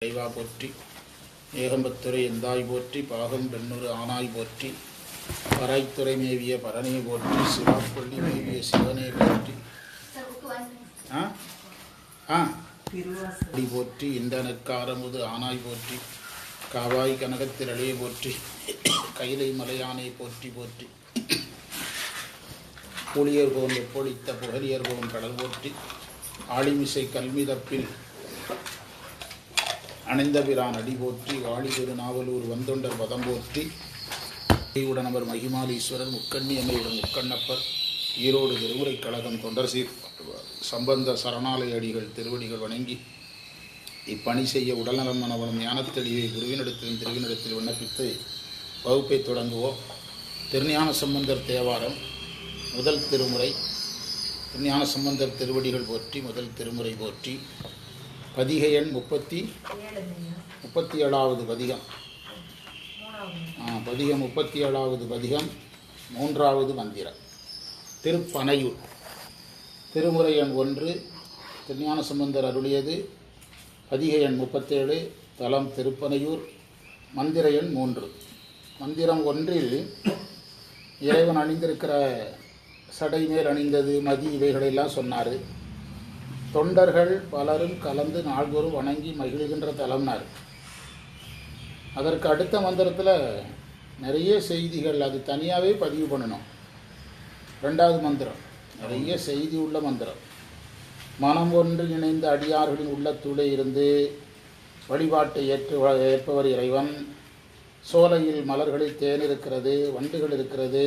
இறைவா போற்றி. ஏகம்பத்துறை எந்தாய் போற்றி. பாகம் பெண்ணுறு ஆனாய் போற்றி. பராய்த்துறை மேவிய பரனை போற்றி. சிவாப்பள்ளி மேவிய சிவனை போற்றி. போற்றி. இந்தனக்காரமுது ஆனாய் போற்றி. காவாய் கனகத்திரளே போற்றி. கைலை மலையானை போற்றி போற்றி. புலியர் போன் எப்பொழித்த புகழியர் போன் கடல் போற்றி. ஆளிமிசை கல்மிதப்பில் அணைந்தபிரான் அடி போற்றி. வாழி திருநாவலூர் வந்தொண்டர் பதம் போற்றி. உடனவர் மகிமாலீஸ்வரர் முக்கண்ணி அம்மையுடன் முக்கண்ணப்பர் ஈரோடு திருமுறை கழகம் தொண்டர் சீர் சம்பந்த சரணாலய அடிகள் திருவடிகள் வணங்கி இப்பணி செய்ய உடல்நலம் மனவனும் ஞானத்தெளிவை குருவினிடத்திலும் திருவினிடத்தில் விண்ணப்பித்து வகுப்பை தொடங்குவோம். திருஞான சம்பந்தர் தேவாரம் முதல் திருமுறை. திருஞான சம்பந்தர் திருவடிகள் போற்றி. முதல் திருமுறை போற்றி. பதிகை எண் 37வது பதிகம். பதிகம் 37வது பதிகம், 3வது மந்திரம். திருப்பனையூர். திருமுறை எண் 1. திருஞான சம்பந்தர் அருளியது. பதிகை எண் 37. தலம் திருப்பனையூர். மந்திர எண் 3. மந்திரம் 1இல் இறைவன் அணிந்திருக்கிற சடை மேல் அணிந்தது மதி இவைகளெல்லாம் சொன்னார். தொண்டர்கள் பலரும் கலந்து நாள்தோறும் வணங்கி மகிழ்கின்ற தலம்னார். அதற்கு அடுத்த மந்திரத்தில் நிறைய செய்திகள், அது தனியாகவே பதிவு பண்ணணும். 2வது மந்திரம் நிறைய செய்தி உள்ள மந்திரம். மனம் ஒன்று இணைந்த அடியார்களின் உள்ளத்துள்ளே இருந்து வழிபாட்டை ஏற்பவர் இறைவன். சோலையில் மலர்களில் தேன் இருக்கிறது, வண்டுகள் இருக்கிறது,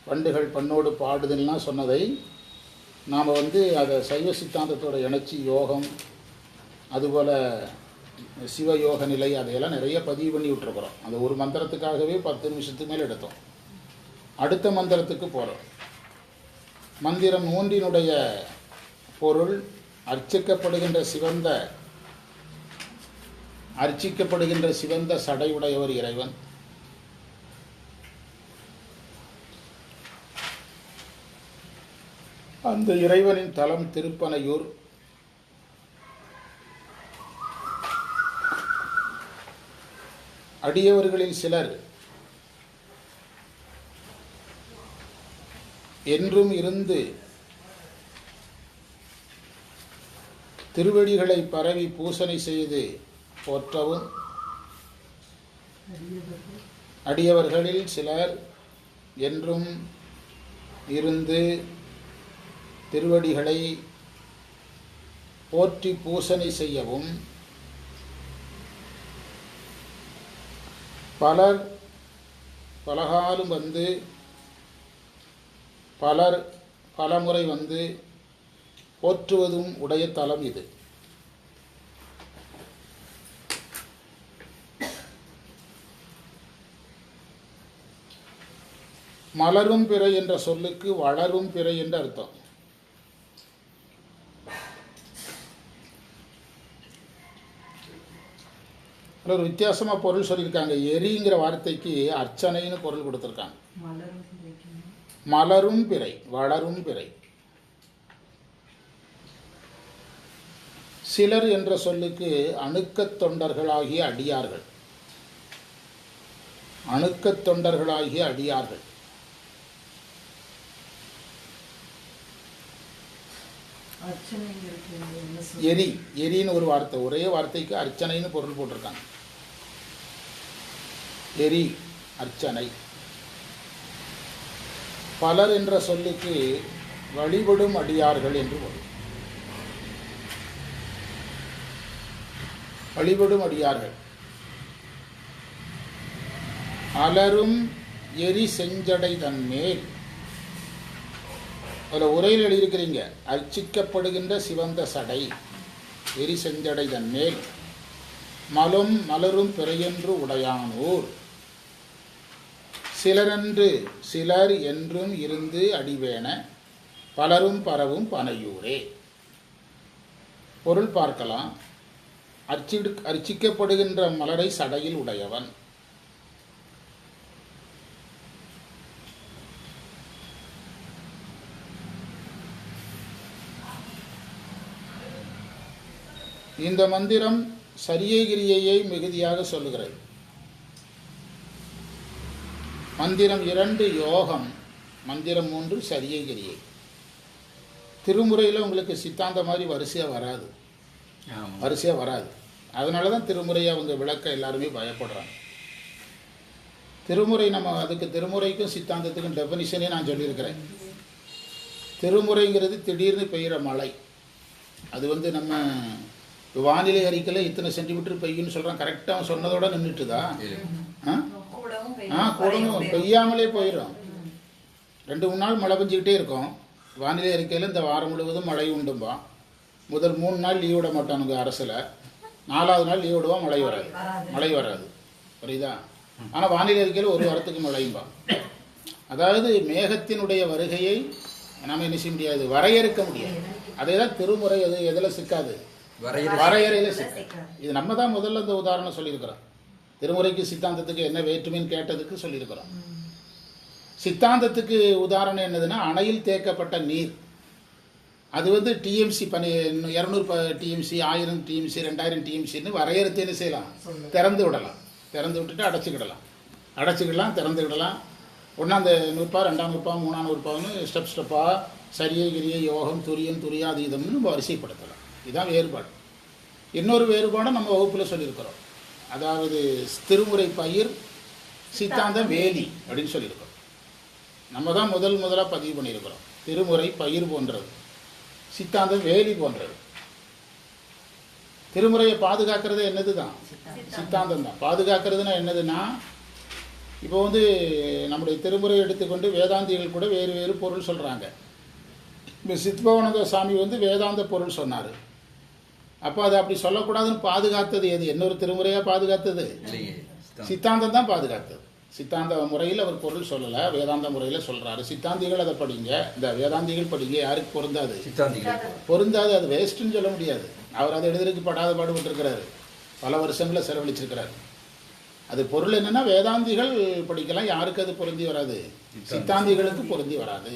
வண்டுகள் பண்ணோடு பாடுதல்லாம் சொன்னதை நாம் அதை சைவ சித்தாந்தத்தோட இணைச்சி யோகம், அதுபோல் சிவயோக நிலை, அதையெல்லாம் நிறைய பதிவு பண்ணி விட்டுருக்குறோம். அந்த ஒரு மந்திரத்துக்காகவே 10 நிமிஷத்துக்கு மேலே எடுத்தோம். அடுத்த மந்திரத்துக்கு போகிறோம். மந்திரம் 3னுடைய பொருள் அர்ச்சிக்கப்படுகின்ற சிவந்த சடையுடையவர் இறைவன். அந்த இறைவனின் தலம் திருப்பனையூர். அடியவர்களில் சிலர் என்றும் இருந்து திருவடிகளை பரவி பூசனை செய்து போற்றவும், அடியவர்களில் சிலர் என்றும் இருந்து திருவடிகளை போற்றி பூசனை செய்யவும், பலர் பலகாலும் பலர் பலமுறை போற்றுவதும் உடைய தலம் இது. மலரும் பிறை என்ற சொல்லுக்கு வளரும் பிறை என்று அர்த்தம். ஒரு வித்தியாசமாக பொருள் சொல்லியிருக்காங்க. எரிங்கிற வார்த்தைக்கு அர்ச்சனைன்னு பொருள் கொடுத்துருக்காங்க. மலரும் பிறை, வளரும் பிறை. சிலர் என்ற சொல்லுக்கு அணுக்கத் தொண்டர்களாகிய அடியார்கள். அணுக்கத் தொண்டர்களாகிய அடியார்கள். எரின்னு ஒரு வார்த்தை, ஒரே வார்த்தைக்கு அர்ச்சனைன்னு பொருள் போட்டிருக்காங்க. எரி, அர்ச்சனை. பலர் என்ற சொல்லுக்கு வழிபடும் அடியார்கள் என்று பொருள். வழிபடும் அடியார்கள். அலரும் எரி செஞ்சடை தன்மேல், அதில் உரையில் எழுதியிருக்கிறீங்க, அர்ச்சிக்கப்படுகின்ற சிவந்த சடை எரி செஞ்சடை தன்மேல் மலும் மலரும் பிறையென்று உடையானூர். சிலர் என்றும் இருந்து அடிவேன பலரும் பரவும் பனையூரே. பொருள் பார்க்கலாம். அர்ச்சிக்கப்படுகின்ற மலரை சடையில் உடையவன். இந்த மந்திரம் சரியை கிரியையை மிகுதியாக சொல்லுகிறது. மந்திரம் 2 யோகம், மந்திரம் 3 சரியை கிரியை. திருமுறையில் உங்களுக்கு சித்தாந்த மாதிரி வரிசையாக வராது. அதனால தான் திருமுறையை அவங்க விளக்க எல்லாருமே பயப்படுறாங்க. திருமுறை நம்ம அதுக்கு திருமுறைக்கும் சித்தாந்தத்துக்கும் டெஃபனிஷனே நான் சொல்லியிருக்கிறேன். திருமுறைங்கிறது திடீர்னு பெய்கிற மழை. அது நம்ம வானிலை அறிக்கையில் இத்தனை சென்டிமீட்டர் பெய்யுன்னு சொல்கிறான். கரெக்டாக அவன் சொன்னதோட நின்றுட்டுதா? கூடவும் பெய்யாமலே போயிடும். 2-3 நாள் மழை பெஞ்சிக்கிட்டே இருக்கும். வானிலை அறிக்கையில் இந்த வாரம் முழுவதும் மழை உண்டும்பா. முதல் 3 நாள் லீவ் விட மாட்டானுங்க அரசில். 4வது நாள் லீவ் விடுவான், மழை வராது. புரியுதா? ஆனால் வானிலை அறிக்கையில் 1 வாரத்துக்கு மழையும்பா. அதாவது மேகத்தினுடைய வருகையை நம்ம என்ன செய்ய முடியாது, வரையறுக்க முடியாது. அதே தான் திருமுறை. அது எதில் சிக்காது? வரையறையில் சிக்காது. இது நம்ம தான் முதல்ல இந்த உதாரணம் சொல்லியிருக்கிறோம். திருமுறைக்கு சித்தாந்தத்துக்கு என்ன வேற்றுமைன்னு கேட்டதுக்கு சொல்லியிருக்கிறோம். சித்தாந்தத்துக்கு உதாரணம் என்னதுன்னா, அணையில் தேக்கப்பட்ட நீர். அது டிஎம்சி 200 டிஎம்சி, 1000 டிஎம்சி, 2000 டிஎம்சின்னு வரையறுத்து என்ன செய்யலாம்? திறந்து விடலாம். திறந்து விட்டுட்டு அடைச்சிக்கிடலாம், திறந்து விடலாம். ஒன்றாம் நூற்பா, 2ஆம் நூற்பா, 3ஆம் நூற்பான்னு ஸ்டெப்பாக சரியை கிரியை யோகம் துரியம் துரியாதீதம்னு வரிசைப்படுத்தலாம். இதுதான் வேறுபாடு. இன்னொரு வேறுபாடை நம்ம வகுப்பில் சொல்லியிருக்கிறோம். அதாவது திருமுறை பயிர், சித்தாந்தம் வேலி அப்படின்னு சொல்லியிருக்கிறோம். நம்ம தான் முதலாக பதிவு பண்ணியிருக்கிறோம். திருமுறை பயிர் போன்றது, சித்தாந்தம் வேலி போன்றது. திருமுறையை பாதுகாக்கிறது என்னது தான்? சித்தாந்தம் தான். பாதுகாக்கிறதுனா என்னதுன்னா, இப்போ நம்முடைய திருமுறை எடுத்துக்கொண்டு வேதாந்திகள் கூட வேறு வேறு பொருள் சொல்கிறாங்க. இப்போ சித்பவானந்த சாமி வேதாந்த பொருள் சொன்னார். அப்போ அதை அப்படி சொல்லக்கூடாதுன்னு பாதுகாத்தது எது? இன்னொரு திருமுறையாக பாதுகாத்தது சித்தாந்தம் தான் பாதுகாத்தது. சித்தாந்த முறையில் அவர் பொருள் சொல்லலை, வேதாந்த முறையில் சொல்கிறாரு. சித்தாந்திகள் அதை படிங்க, இந்த வேதாந்திகள் படிங்க. யாருக்கு பொருந்தாது? பொருந்தாது. அது வேஸ்ட்டுன்னு சொல்ல முடியாது. அவர் அதை எழுதுறதுக்கு படாத பாடுபட்டிருக்கிறாரு, பல வருஷங்களை செலவழிச்சிருக்கிறார். அது பொருள் என்னென்னா, வேதாந்திகள் படிக்கலாம். யாருக்கு அது பொருந்தி வராது? சித்தாந்திகளுக்கு பொருந்தி வராது.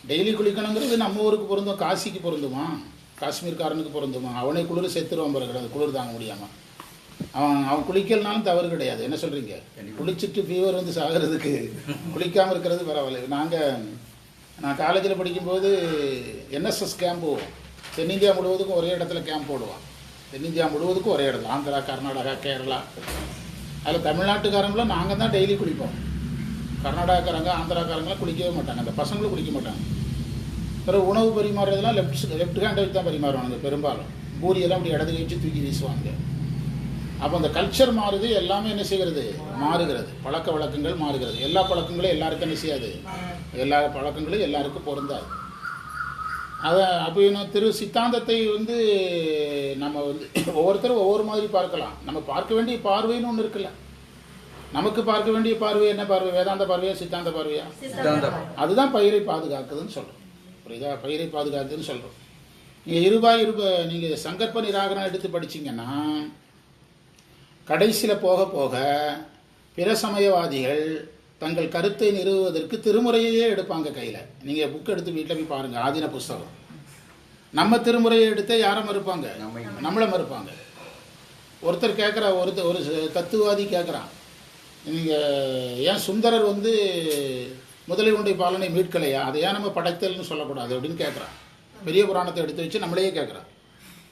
டெய்லி குளிக்கணுங்கிறது நம்ம ஊருக்கு பொருந்தும், காசிக்கு பொருந்துமா? காஷ்மீர்காரனுக்கு பொருந்துமா? அவனை குளிர் செத்துருவான் பிறகு, குளிர் தாங்க முடியாமல். அவன் குளிக்கலனாலும் தவறு கிடையாது. என்ன சொல்கிறீங்க? குளிச்சுட்டு ஃபீவர் சாகிறதுக்கு குளிக்காமல் இருக்கிறது பரவாயில்ல. நான் காலேஜில் படிக்கும்போது என்எஸ்எஸ் கேம்ப் போவோம். தென்னிந்தியா முழுவதுக்கும் ஒரே இடத்துல கேம்ப் போடுவான். தென்னிந்தியா முழுவதுக்கும் ஒரே இடத்துல, ஆந்திரா, கர்நாடகா, கேரளா. அதில் தமிழ்நாட்டுக்காரங்களும் நாங்கள் தான் டெய்லி குளிப்போம். கர்நாடகாக்காரங்க, ஆந்திராக்காரங்களாம் குளிக்கவே மாட்டாங்க. அந்த பசங்களும் குளிக்க மாட்டாங்க. பிறகு உணவு பரிமாறுறதுலாம் லெஃப்ட் ஹேண்டை வச்சு தான் பரிமாறுவாங்க பெரும்பாலும். பூரியெல்லாம் அப்படி இடது வச்சு தூக்கி வீசுவாங்க. அப்போ அந்த கல்ச்சர் மாறுது, எல்லாமே என்ன செய்கிறது? மாறுகிறது. பழக்க வழக்கங்கள் மாறுகிறது. எல்லா பழக்கங்களும் எல்லாருக்கும் என்ன செய்யாது? எல்லா பழக்கங்களும் எல்லாருக்கும் பொருந்தாது. அதை அப்போ சித்தாந்தத்தை நம்ம ஒவ்வொருத்தரும் ஒவ்வொரு மாதிரி பார்க்கலாம். நம்ம பார்க்க வேண்டிய பார்வைன்னு ஒன்று இருக்குல்ல. நமக்கு பார்க்க வேண்டிய பார்வை என்ன பார்வை? வேதாந்த பார்வையா, சித்தாந்த பார்வையா? அதுதான் பயிரை பாதுகாக்குதுன்னு சொல்கிறோம். புரியுதா? பயிரை பாதுகாக்குதுன்னு சொல்கிறோம். நீங்கள் நீங்கள் சங்கற்ப நிராகரணம் எடுத்து படிச்சிங்கன்னா, கடைசியில் போக போக பிற சமயவாதிகள் தங்கள் கருத்தை நிறுவுவதற்கு திருமுறையே எடுப்பாங்க கையில். நீங்கள் புக் எடுத்து வீட்டில் போய் பாருங்கள், ஆதீன புஸ்தகம். நம்ம திருமுறையை எடுத்து யாரை மறுப்பாங்க? நம்மளை மறுப்பாங்க. ஒருத்தர் கேட்குற, ஒரு தத்துவாதி கேட்குறான், நீங்கள் ஏன் சுந்தரர் முதலை உண்டை பாலனை மீட்கலையா, அதை ஏன் நம்ம படைத்தல்னு சொல்லக்கூடாது அப்படின்னு கேட்குறான். பெரிய புராணத்தை எடுத்து வச்சு நம்மளையே கேட்குறான்.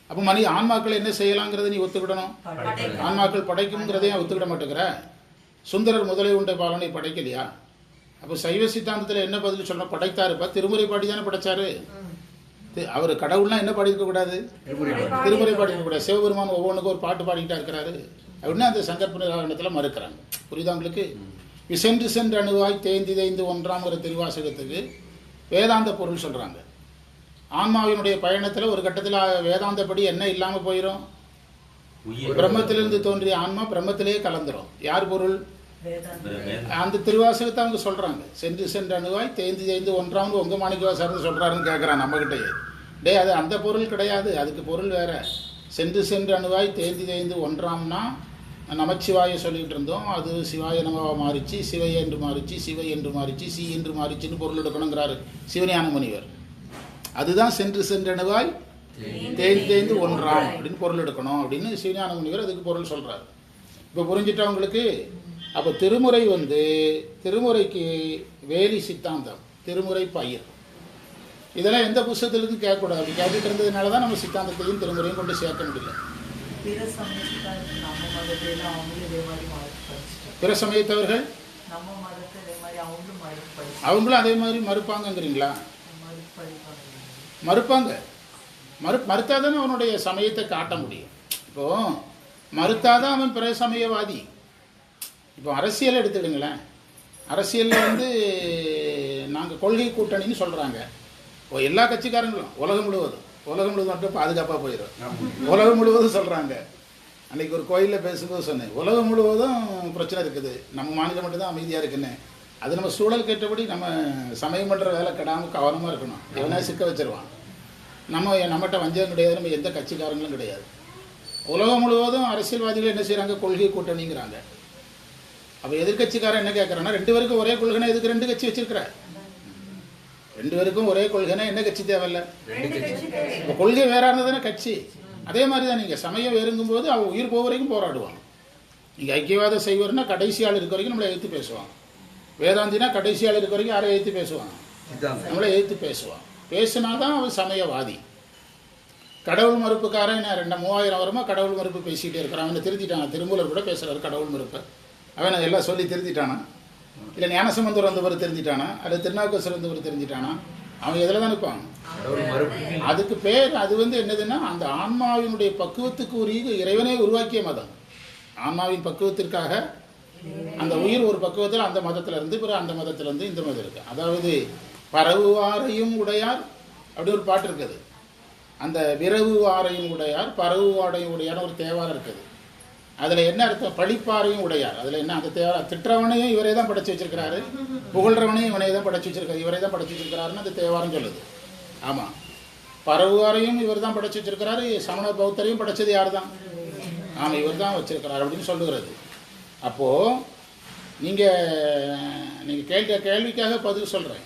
அப்போ ஆன்மாக்களை என்ன செய்யலாங்கிறத நீ ஒத்துக்கிடணும். ஆன்மாக்கள் படைக்குங்கிறதையும் ஒத்துக்கிட மாட்டேங்கிற. சுந்தரர் முதலை உண்டை பாலனை படைக்கலையா? அப்போ சைவ சித்தாந்தத்தில் என்ன பதில் சொல்ல? படைத்தாருப்பா, திருமுறை பாடி தானே படைச்சாரு. அவர் கடவுள்லாம் என்ன பாடியிருக்கக்கூடாது? திருமுறை பாடியிருக்கக்கூடாது. சிவபெருமான் ஒவ்வொன்றுக்கும் ஒரு பாட்டு பாடிக்கிட்டா இருக்கிறாரு அப்படின்னு அந்த சங்கற்ப நிராகரணத்தில் மறுக்கிறாங்க. புரியுதா உங்களுக்கு? சென்று அணுவாய் தேய்ந்து ஒன்றாங்கிற திருவாசகத்துக்கு வேதாந்த பொருள் சொல்கிறாங்க. ஆன்மாவினுடைய பயணத்தில் ஒரு கட்டத்தில் வேதாந்தப்படி என்ன இல்லாமல் போயிடும்? பிரம்மத்திலிருந்து தோன்றிய ஆன்மா பிரம்மத்திலேயே கலந்துரும். யார் பொருள்? அந்த திருவாசகத்தை அவங்க சொல்கிறாங்க. சென்று அணுவாய் தேய்ந்து ஒன்றாம்னு உங்கள் மாணிக்கவாசகர் சொல்கிறாருன்னு கேட்குறான் நம்மகிட்டயே. அது அந்த பொருள் கிடையாது, அதுக்கு பொருள் வேற. சென்று அணுவாய் தேய்ந்து ஒன்றாம்னா நமச்சிவாய சொல்லிகிட்டு இருந்தோம். அது சிவாய நமவா மாறிச்சு, சிவை என்று மாறிச்சு, சிவை என்று மாறிச்சு, சி என்று மாறிச்சுன்னு பொருள் எடுக்கணுங்கிறாரு சிவஞான முனிவர். அதுதான் சென்றணுவாய் தேய்ந்து தேய்ந்து ஒன்றாம் அப்படின்னு பொருள் எடுக்கணும் அப்படின்னு சிவஞான முனிவர் அதுக்கு பொருள் சொல்கிறார். இப்போ புரிஞ்சிட்டவங்களுக்கு. அப்போ திருமுறை திருமுறைக்கு வேலி சித்தாந்தம், திருமுறை பயிர், இதெல்லாம் எந்த புத்தகத்திலிருந்து கேட்கக்கூடாது. அப்படி கேட்டுட்டு இருந்ததுனால தான் நம்ம சித்தாந்தத்தையும் திருமுறையும் கொண்டு சேர்க்க முடியல. பிற சமயத்தவர்கள் அவங்களும் அதே மாதிரி மறுப்பாங்கங்கிறீங்களா? மறுப்பாங்க. மறுத்தாதானே அவனுடைய சமயத்தை காட்ட முடியும். இப்போ மறுத்தாதான் அவன் பிற சமயவாதி. இப்போ அரசியல் எடுத்துடுங்களேன். அரசியலில் நாங்கள் கொள்கை கூட்டணின்னு சொல்கிறாங்க. எல்லா கட்சிக்காரங்களும் உலகம் முழுவதும் மட்டும் பாதுகாப்பாக போயிடும். உலகம் முழுவதும் சொல்கிறாங்க. அன்றைக்கி ஒரு கோயிலில் பேசும்போது சொன்னேன், உலகம் முழுவதும் பிரச்சனை இருக்குது, நம்ம மாநிலம் மட்டும்தான் அமைதியாக இருக்குன்னு. அது நம்ம சூழல் கேட்டபடி நம்ம சமயம் பண்ணுற வேலை கெடாமல் கவனமாக இருக்கணும். எவனா சிக்க வச்சிருவான். நம்மகிட்ட வஞ்சகம் கிடையாது, நம்ம எந்த கட்சிக்காரங்களும் கிடையாது. உலகம் முழுவதும் அரசியல்வாதிகள் என்ன செய்கிறாங்க? கொள்கை கூட்டணிங்கிறாங்க. அப்போ எதிர்கட்சிக்காரன் என்ன கேட்குறான்னா, 2 பேருக்கும் ஒரே கொள்கைனா எதுக்கு 2 கட்சி வச்சிருக்கிற? 2 பேருக்கும் ஒரே கொள்கைனா என்ன கட்சி தேவையில்லை? இப்போ கொள்கை வேற இருந்ததுன்னா கட்சி. அதே மாதிரி தான் நீங்கள் சமயம் வேறுங்கும்போது அவன் உயிர் போக வரைக்கும் போராடுவான். நீங்கள் ஐக்கியவாத செய்வர்னா கடைசி ஆள் இருக்க வரைக்கும் நம்மளை எழுத்து பேசுவான். வேதாந்தினா கடைசி ஆள் இருக்க வரைக்கும் யாரை எழுத்து பேசுவான்? நம்மளை எழுத்து பேசுவான். பேசினாதான் அவன் சமயவாதி. கடவுள் மறுப்புக்காரன் 3000 வருமா கடவுள் மறுப்பு பேசிகிட்டே இருக்கிறான். அவனை திருத்திட்டானா? திருமூலர் கூட பேசுகிறாரு கடவுள் மறுப்பை. அவனை எல்லாம் சொல்லி திருத்திட்டானா? இல்லை ஞானசம்பந்தர் வந்தவர் தெரிஞ்சிட்டானா? அல்லது திருநாவுக்கரசர் வந்தவர் தெரிஞ்சிட்டானா? அவன் எதில் தான் நிற்பான்? அதுக்கு பேர் அது என்னதுன்னா, அந்த ஆன்மாவினுடைய பக்குவத்துக்கு உரிய இறைவனை உருவாக்கிய மதம். ஆன்மாவின் பக்குவத்திற்காக அந்த உயிர் ஒரு பக்குவத்தில் அந்த மதத்தில் இருந்து பிறகு அந்த மதத்திலேருந்து இந்த மதம் இருக்குது. அதாவது பரவுவாரையும் உடையார் அப்படி ஒரு பாட்டு இருக்குது. அந்த விரவுவாரையும் உடையார் பரவுவாரையும் உடையார் ஒரு தேவாரம் இருக்குது. அதில் என்ன அர்த்தம்? பழிப்பாரையும் உடையார். அதில் என்ன? அந்த தேவாரம் திட்டுறவனையும் இவரே தான் படைச்சி வச்சிருக்கிறாரு, புகழ்றவனையும் இவனை தான் படைச்சி வச்சிருக்காரு, இவரே தான் படைச்சி வச்சிருக்கிறாருன்னு அந்த தேவாரம் சொல்லுது. ஆமாம், பரவுவாரையும் இவர் தான் படைச்சி வச்சிருக்கிறாரு, சமண பௌத்தரையும் படைச்சது யார் தான்? ஆமாம், இவர் தான் வச்சிருக்கிறார் அப்படின்னு சொல்லுகிறது. அப்போது நீங்கள் கேள்விக்காக பதில் சொல்கிறேன்.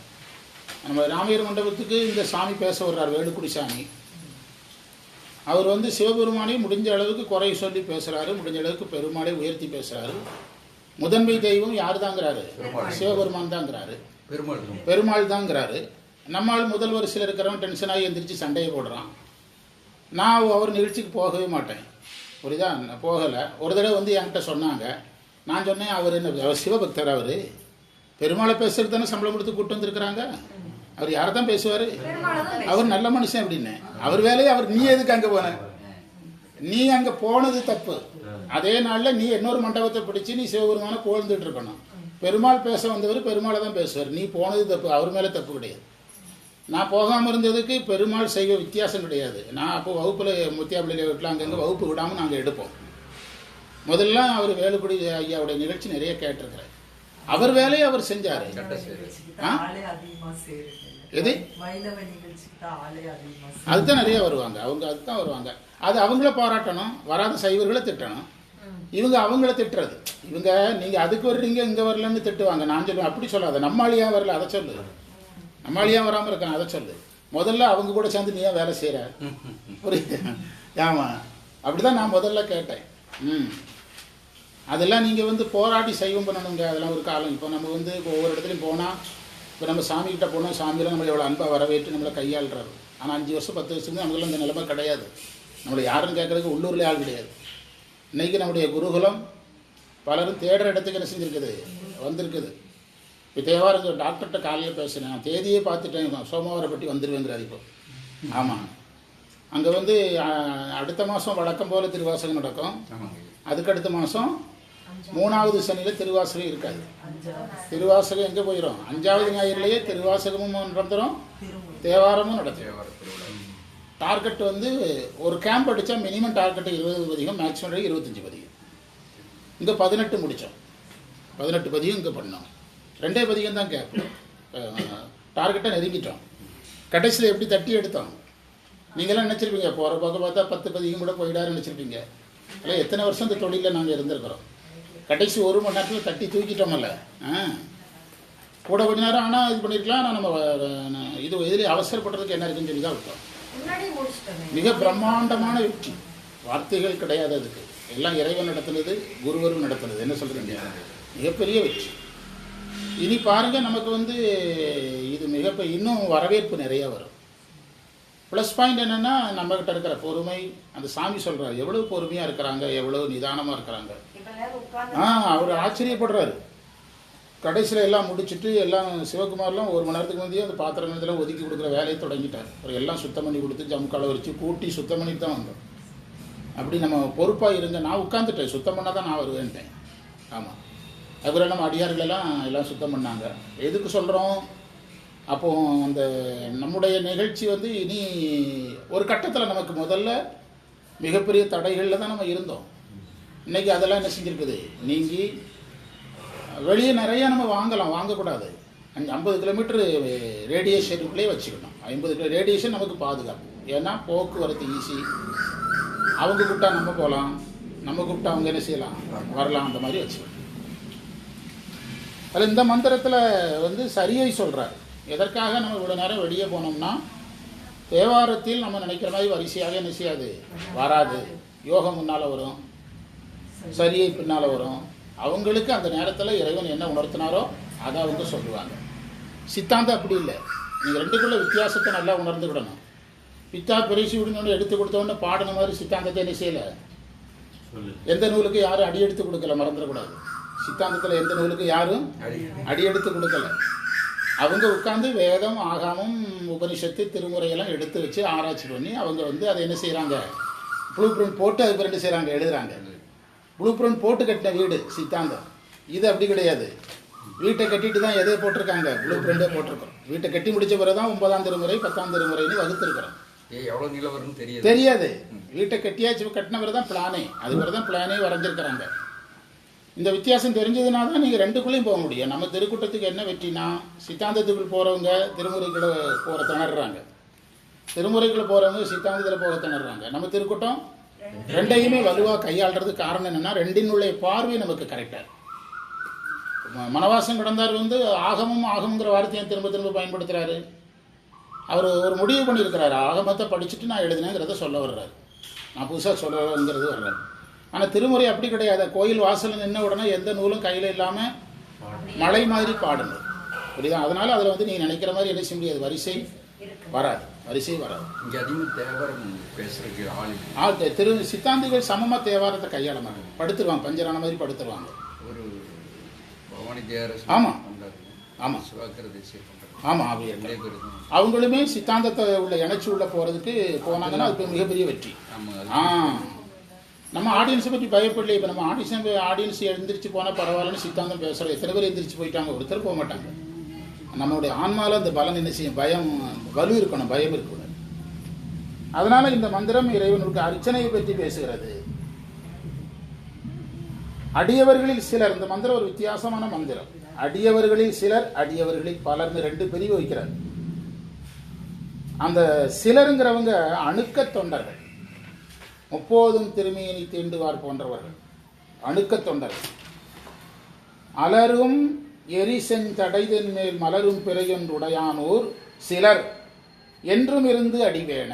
நம்ம ராமையர் மண்டபத்துக்கு இந்த சாமி பேச வர்றார், வேலுக்குடி சாமி. அவர் சிவபெருமானை முடிஞ்ச அளவுக்கு குறை சொல்லி பேசுகிறாரு, முடிஞ்ச அளவுக்கு பெருமாளை உயர்த்தி பேசுகிறாரு. முதன்மை தெய்வம் யார் தாங்கிறாரு? சிவபெருமான் தாங்கிறாரு, பெருமாள் தாங்கிறாரு. நம்மால் முதல் வரிசையில் இருக்கிறவன் டென்ஷனாகி எந்திரிச்சு சண்டையை போடுறான். நான் அவர் நிகழ்ச்சிக்கு போகவே மாட்டேன். புரியுதா? போகலை. ஒரு தடவை என்கிட்ட சொன்னாங்க. நான் சொன்னேன், அவர் என்ன சிவபக்தர்? அவர் பெருமாளை பேசுறது தானே சம்பளம் கொடுத்து கூப்பிட்டு வந்துருக்குறாங்க. அவர் யாரை தான் பேசுவார்? அவர் நல்ல மனுஷன் அப்படின்னு. அவர் வேலையை நீ எதுக்கு அங்கே போன? நீ அங்கே போனது தப்பு. அதே நாளில் நீ இன்னொரு மண்டபத்தை பிடிச்சி நீ சிவபெருமானை புகழ்ந்துட்டு இருக்கணும். பெருமாள் பேச வந்தவர் பெருமாளை தான் பேசுவார். நீ போனது தப்பு, அவர் மேலே தப்பு கிடையாது. நான் போகாமல் இருந்ததுக்கு பெருமாள் செய்வ வித்தியாசம் கிடையாது. நான் அப்போ வகுப்பில் முத்தியாப்பிள்ளையில் வீட்டில் அங்கங்கே வகுப்பு விடாமல் நாங்கள் எடுப்போம். முதல்ல அவர் வேலுக்குடி ஐயாவுடைய நிகழ்ச்சி நிறைய கேட்டிருக்கிறேன். அவர் வேலையை அவர் செஞ்சார். எது? அதுதான் நிறைய வருவாங்க. அதுதான் வருவாங்க. அது அவங்கள பாராட்டணும், வராத சைவர்களை திட்டணும். இவங்க அவங்கள திட்டுறது. நீங்கள் அதுக்கு வர்றீங்க இங்கே வரலன்னு திட்டுவாங்க. நான் சொல்லுவேன், அப்படி சொல்லாத. நம்மாளியா வரல, அதை சொல்லு. நம்மாளியா வராமல் இருக்கான், அதை சொல்லு. முதல்ல அவங்க கூட சேர்ந்து நீ ஏன் வேலை செய்கிற? புரியுது? ஆமாம், அப்படிதான் நான் முதல்ல கேட்டேன். அதெல்லாம் நீங்கள் போராடி சைவம் பண்ணணுங்க. அதெல்லாம் ஒரு காலம். இப்போ நம்ம ஒவ்வொரு இடத்துலையும் போனால், இப்போ நம்ம சாமிக்கிட்ட போனோம், சாமியில் நம்மளை எவ்வளோ அன்பாக வரவேற்று நம்மளை கையாளுறாரு. ஆனால் 5 வருஷம் 10 வருஷம் நமக்குலாம் இந்த நிலைமை கிடையாது. நம்மளை யாருன்னு கேட்குறதுக்கு உள்ளூரில் ஆள் கிடையாது. இன்றைக்கி நம்முடைய குருகுலம் பலரும் தேடுற இடத்துக்கு என்ன செஞ்சுருக்குது, வந்திருக்குது. இப்போ தேவாரம் டாக்டர்கிட்ட காலையில் பேசுகிறேன், தேதியே பார்த்துட்டேன், சோமவாரப்பட்டி வந்துடுவேங்கிறார். இப்போ ஆமாம், அங்கே அடுத்த மாதம் வழக்கம் போல் திருவாசகம் நடக்கும். அதுக்கு அடுத்த மாதம் 3வது சனியில் திருவாசகம் இருக்காது. திருவாசகம் எங்கே போயிடும்? 5வது ஞாயிறுலேயே திருவாசகமும் நடந்துடும், தேவாரமும் நடத்தும். டார்கெட் ஒரு கேம்ப் அடித்தா மினிமம் டார்கெட்டு 20 பதிகம், மேக்ஸிமம் 25 பதிகம். இங்கே 18 முடித்தோம். 18 பதிகம் இங்கே பண்ணோம். 2 பதிகம் தான் கேப். டார்கெட்டை நெருங்கிட்டோம். கடைசியில் எப்படி தட்டி எடுத்தோம்? நீங்களாம் நினச்சிருப்பீங்க, போகிற பக்கம் பார்த்தா 10 பதிகம் கூட போயிடாருன்னு நினச்சிருப்பீங்க. இல்லை, எத்தனை வருஷம் இந்த தொழிலில் நாங்கள் இருந்திருக்கிறோம். கடைசி 1 மணி நேரத்தில் தட்டி தூக்கிட்டோமல்ல. கூட கொஞ்ச நேரம் ஆனால் இது பண்ணியிருக்கலாம். ஆனால் நம்ம எதிலே அவசரப்படுறதுக்கு என்ன இருக்குன்னு சொல்லி தான் விட்டோம். மிக பிரம்மாண்டமான வெற்றி. வார்த்தைகள் கிடையாது அதுக்கு. எல்லாம் இறைவன் நடத்துனது, குருவரும் நடத்துனது. என்ன சொல்றீங்க? மிகப்பெரிய வெற்றி. இனி பாருங்க, நமக்கு இது இன்னும் வரவேற்பு நிறைய வரும். ப்ளஸ் பாயிண்ட் என்னன்னா, நம்மகிட்ட இருக்கிற பொறுமை. அந்த சாமி சொல்றாரு எவ்வளவு பொறுமையா இருக்கிறாங்க, எவ்வளவு நிதானமா இருக்கிறாங்க. அவர் ஆச்சரியப்படுறாரு. கடைசியில் எல்லாம் முடிச்சுட்டு எல்லாம் சிவகுமார்லாம் 1 மணி நேரத்துக்கு முந்தையே அந்த பாத்திரம் இதெல்லாம் ஒதுக்கி கொடுக்குற வேலையை தொடங்கிட்டார். அவர் எல்லாம் சுத்தம் பண்ணி கொடுத்து ஜம்காலை வச்சு கூட்டி சுத்தம் பண்ணிட்டு தான் வந்தோம். அப்படி நம்ம பொறுப்பாக இருங்க. நான் உட்காந்துட்டேன், சுத்தம் பண்ணால் தான் நான் வருவேன்ட்டேன். ஆமாம், அதுபோல் நம்ம அடியார்களெல்லாம் எல்லாம் சுத்தம் பண்ணாங்க. எதுக்கு சொல்கிறோம்? அப்போது அந்த நம்முடைய நிகழ்ச்சி இனி ஒரு கட்டத்தில் நமக்கு முதல்ல மிகப்பெரிய தடைகளில் தான் நம்ம இருந்தோம். இன்றைக்கி அதெல்லாம் என்ன செஞ்சுருக்குது, நீங்கி வெளியே நிறைய நம்ம வாங்கக்கூடாது. 50 கிலோமீட்டர் ரேடியேஷனுக்குள்ளே வச்சுக்கணும். 50 ரேடியேஷன் நமக்கு பாதுகாப்பு. ஏன்னா போக்குவரத்து ஈஸி. அவங்க கூப்பிட்டா நம்ம போகலாம், நம்ம கூப்பிட்டா அவங்க என்ன செய்யலாம், வரலாம். அந்த மாதிரி வச்சுக்கணும். அதில் இந்த மந்திரத்தில் சரியை சொல்கிறார். எதற்காக நம்ம இவ்வளோ நேரம் வெளியே போனோம்னா, தேவாரத்தில் நம்ம நினைக்கிற மாதிரி வரிசையாக என்ன செய்யாது, வராது. யோகம் முன்னால் வரும், சரியை பின்னால் வரும். அவங்களுக்கு அந்த நேரத்தில் இறைவன் என்ன உணர்த்தினாரோ அதை அவங்க சொல்லுவாங்க. சித்தாந்தம் அப்படி இல்லை. நீங்கள் ரெண்டுக்குள்ள வித்தியாசத்தை நல்லா உணர்ந்துக்கிடணும். பித்தா பெருசி விடுங்கன்னு எடுத்து கொடுத்தோன்னு பாடின மாதிரி சித்தாந்தத்தை என்ன செய்யலை. எந்த நூலுக்கு யாரும் அடி எடுத்து கொடுக்கல, மறந்துடக்கூடாது. சித்தாந்தத்தில் எந்த நூலுக்கு யாரும் அடி எடுத்து கொடுக்கல. அவங்க உட்கார்ந்து வேதம், ஆகாமம், உபனிஷத்து, திருமுறையெல்லாம் எடுத்து வச்சு ஆராய்ச்சி பண்ணி அவங்க அதை என்ன செய்கிறாங்க, ப்ளூ பிரிண்ட் போட்டு அதுக்கு ரெண்டு செய்கிறாங்க, எழுதுகிறாங்க. ப்ளூ பிரிண்ட் போட்டு கட்டின வீடு சித்தாந்தம். இது அப்படி கிடையாது. வீட்டை கட்டிட்டு தான் எதை போட்டிருக்காங்க, ப்ளூ பிரிண்டே போட்டிருக்கோம். வீட்டை கட்டி முடிச்ச பிறகு தான் 9ஆம் திருமுறை 10ஆம் திருமுறைன்னு வகுத்துருக்கிறோம். தெரியாது. வீட்டை கட்டியாச்சு, கட்டின பிறகு தான் பிளானே. அது பிறகு தான் பிளானே வரைஞ்சிருக்கிறாங்க. இந்த வித்தியாசம் தெரிஞ்சதுனா தான் நீங்கள் ரெண்டுக்குள்ளேயும் போக முடியும். நம்ம திருக்கூட்டத்துக்கு என்ன வெற்றினா, சித்தாந்தத்துக்குள் போகிறவங்க திருமுறைகளை போகிற திணறாங்க, திருமுறைகளை போகிறவங்க சித்தாந்தத்தில் போக திணறாங்க. நம்ம திருக்கூட்டம் ரெண்டையுமே வலுவாக கையாளுறது காரணம் என்னென்னா, ரெண்டினுடைய பார்வை நமக்கு கரெக்டாக. மனவாசம் கிடந்தார் ஆகமுங்கிற வார்த்தையை திரும்ப திரும்ப பயன்படுத்துகிறாரு. அவர் ஒரு முடிவு பண்ணியிருக்கிறாரு, ஆகமத்தை படிச்சுட்டு நான் எழுதினேங்கிறத சொல்ல வர்றாரு, நான் புதுசாக சொல்லங்கிறது வர்றாரு. ஆனால் திருமுறை அப்படி கிடையாது. கோயில் வாசல் நின்ன உடனே எந்த நூலும் கையில் இல்லாமல் மலை மாதிரி பாடணும், புரியுதா? அதனால் அதில் நீங்கள் நினைக்கிற மாதிரி என்ன செய்ய முடியாது, வரிசை வராது. சித்தாந்திகள் சமமாக தேவாரத்தை கையாள மாட்டாங்க, படுத்துருவாங்க, பஞ்சரான மாதிரி படுத்துருவாங்க. ஆமாம் ஆமாம் ஆமாம், அப்படி அவங்களுமே சித்தாந்தத்தை உள்ள இணைச்சி உள்ள போகிறதுக்கு போனாங்கன்னா அது மிகப்பெரிய வெற்றி. நம்ம ஆடியன்ஸை பற்றி பயப்படல. இப்போ நம்ம ஆடியன்ஸ் எழுந்திரிச்சு போனால் பரவாயில்லன்னு சித்தாந்தம் பேசுகிறோம். எத்தனை பேர் எழுந்திரிச்சு போயிட்டாங்க, ஒருத்தர் போக மாட்டாங்க. நம்மளுடைய ஆன்மாவில் அந்த பலன் என்ன செய்யும், பயம் வலு இருக்கணும், பயம் இருக்கக்கூடாது. அதனால இந்த மந்திரம் இறைவனுக்கு அர்ச்சனையை பற்றி பேசுகிறது. அடியவர்களில் சிலர், இந்த மந்திரம் ஒரு வித்தியாசமான மந்திரம். அடியவர்களில் சிலர், அடியவர்களில் பலர்னு 2 பிரிவு வைக்கிறார். அந்த சிலருங்கிறவங்க அணுக்க தொண்டர்கள், 30 திருமேனி தீண்டுவார் போன்றவர்கள், அணுக்க தொண்டர்கள். அலரும் எரிசெஞ்சடைதன் மேல் மலரும் பிறையொன்றுடையானோர் சிலர் என்றும் இருந்து அடிவேன,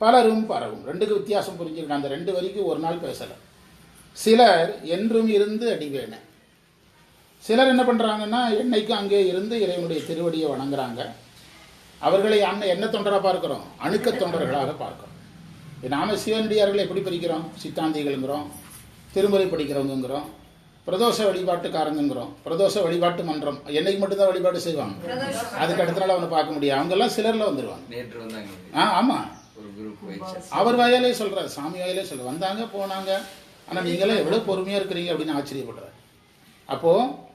பலரும் பரவும். 2க்கு வித்தியாசம் புரிஞ்சுக்கணும். அந்த 2 வரிக்கு ஒரு நாள் பேசலை. சிலர் என்றும் இருந்து அடிவேன. சிலர் என்ன பண்ணுறாங்கன்னா, என்னைக்கும் அங்கே இருந்து இறைவனுடைய திருவடியை வணங்குறாங்க. அவர்களை என்ன தொண்டராக பார்க்கிறோம், அணுக்க தொண்டர்களாக பார்க்கிறோம். நாம சிவனடியார்களை எப்படி பிரிக்கிறோம், சித்தாந்திகள்ங்கிறோம், திருமுறை படிக்கிறவங்கிறோம், பிரதோஷ வழிபாட்டுக்காரங்கிறோம், பிரதோஷ வழிபாட்டு மன்றம். என்னைக்கு மட்டும்தான் வழிபாடு செய்வாங்க, அதுக்கு அடுத்த நாள் அவனை பார்க்க முடியாது. அவங்கெல்லாம் சிலரில் வந்துடுவாங்க. ஆமாம், அவர் வாயாலே சொல்கிறார், சாமி வாயாலே சொல்ற, வந்தாங்க போனாங்க, ஆனால் நீங்களாம் எவ்வளோ பொறுமையாக இருக்கிறீங்க அப்படின்னு ஆச்சரியப்படுறார். அப்போது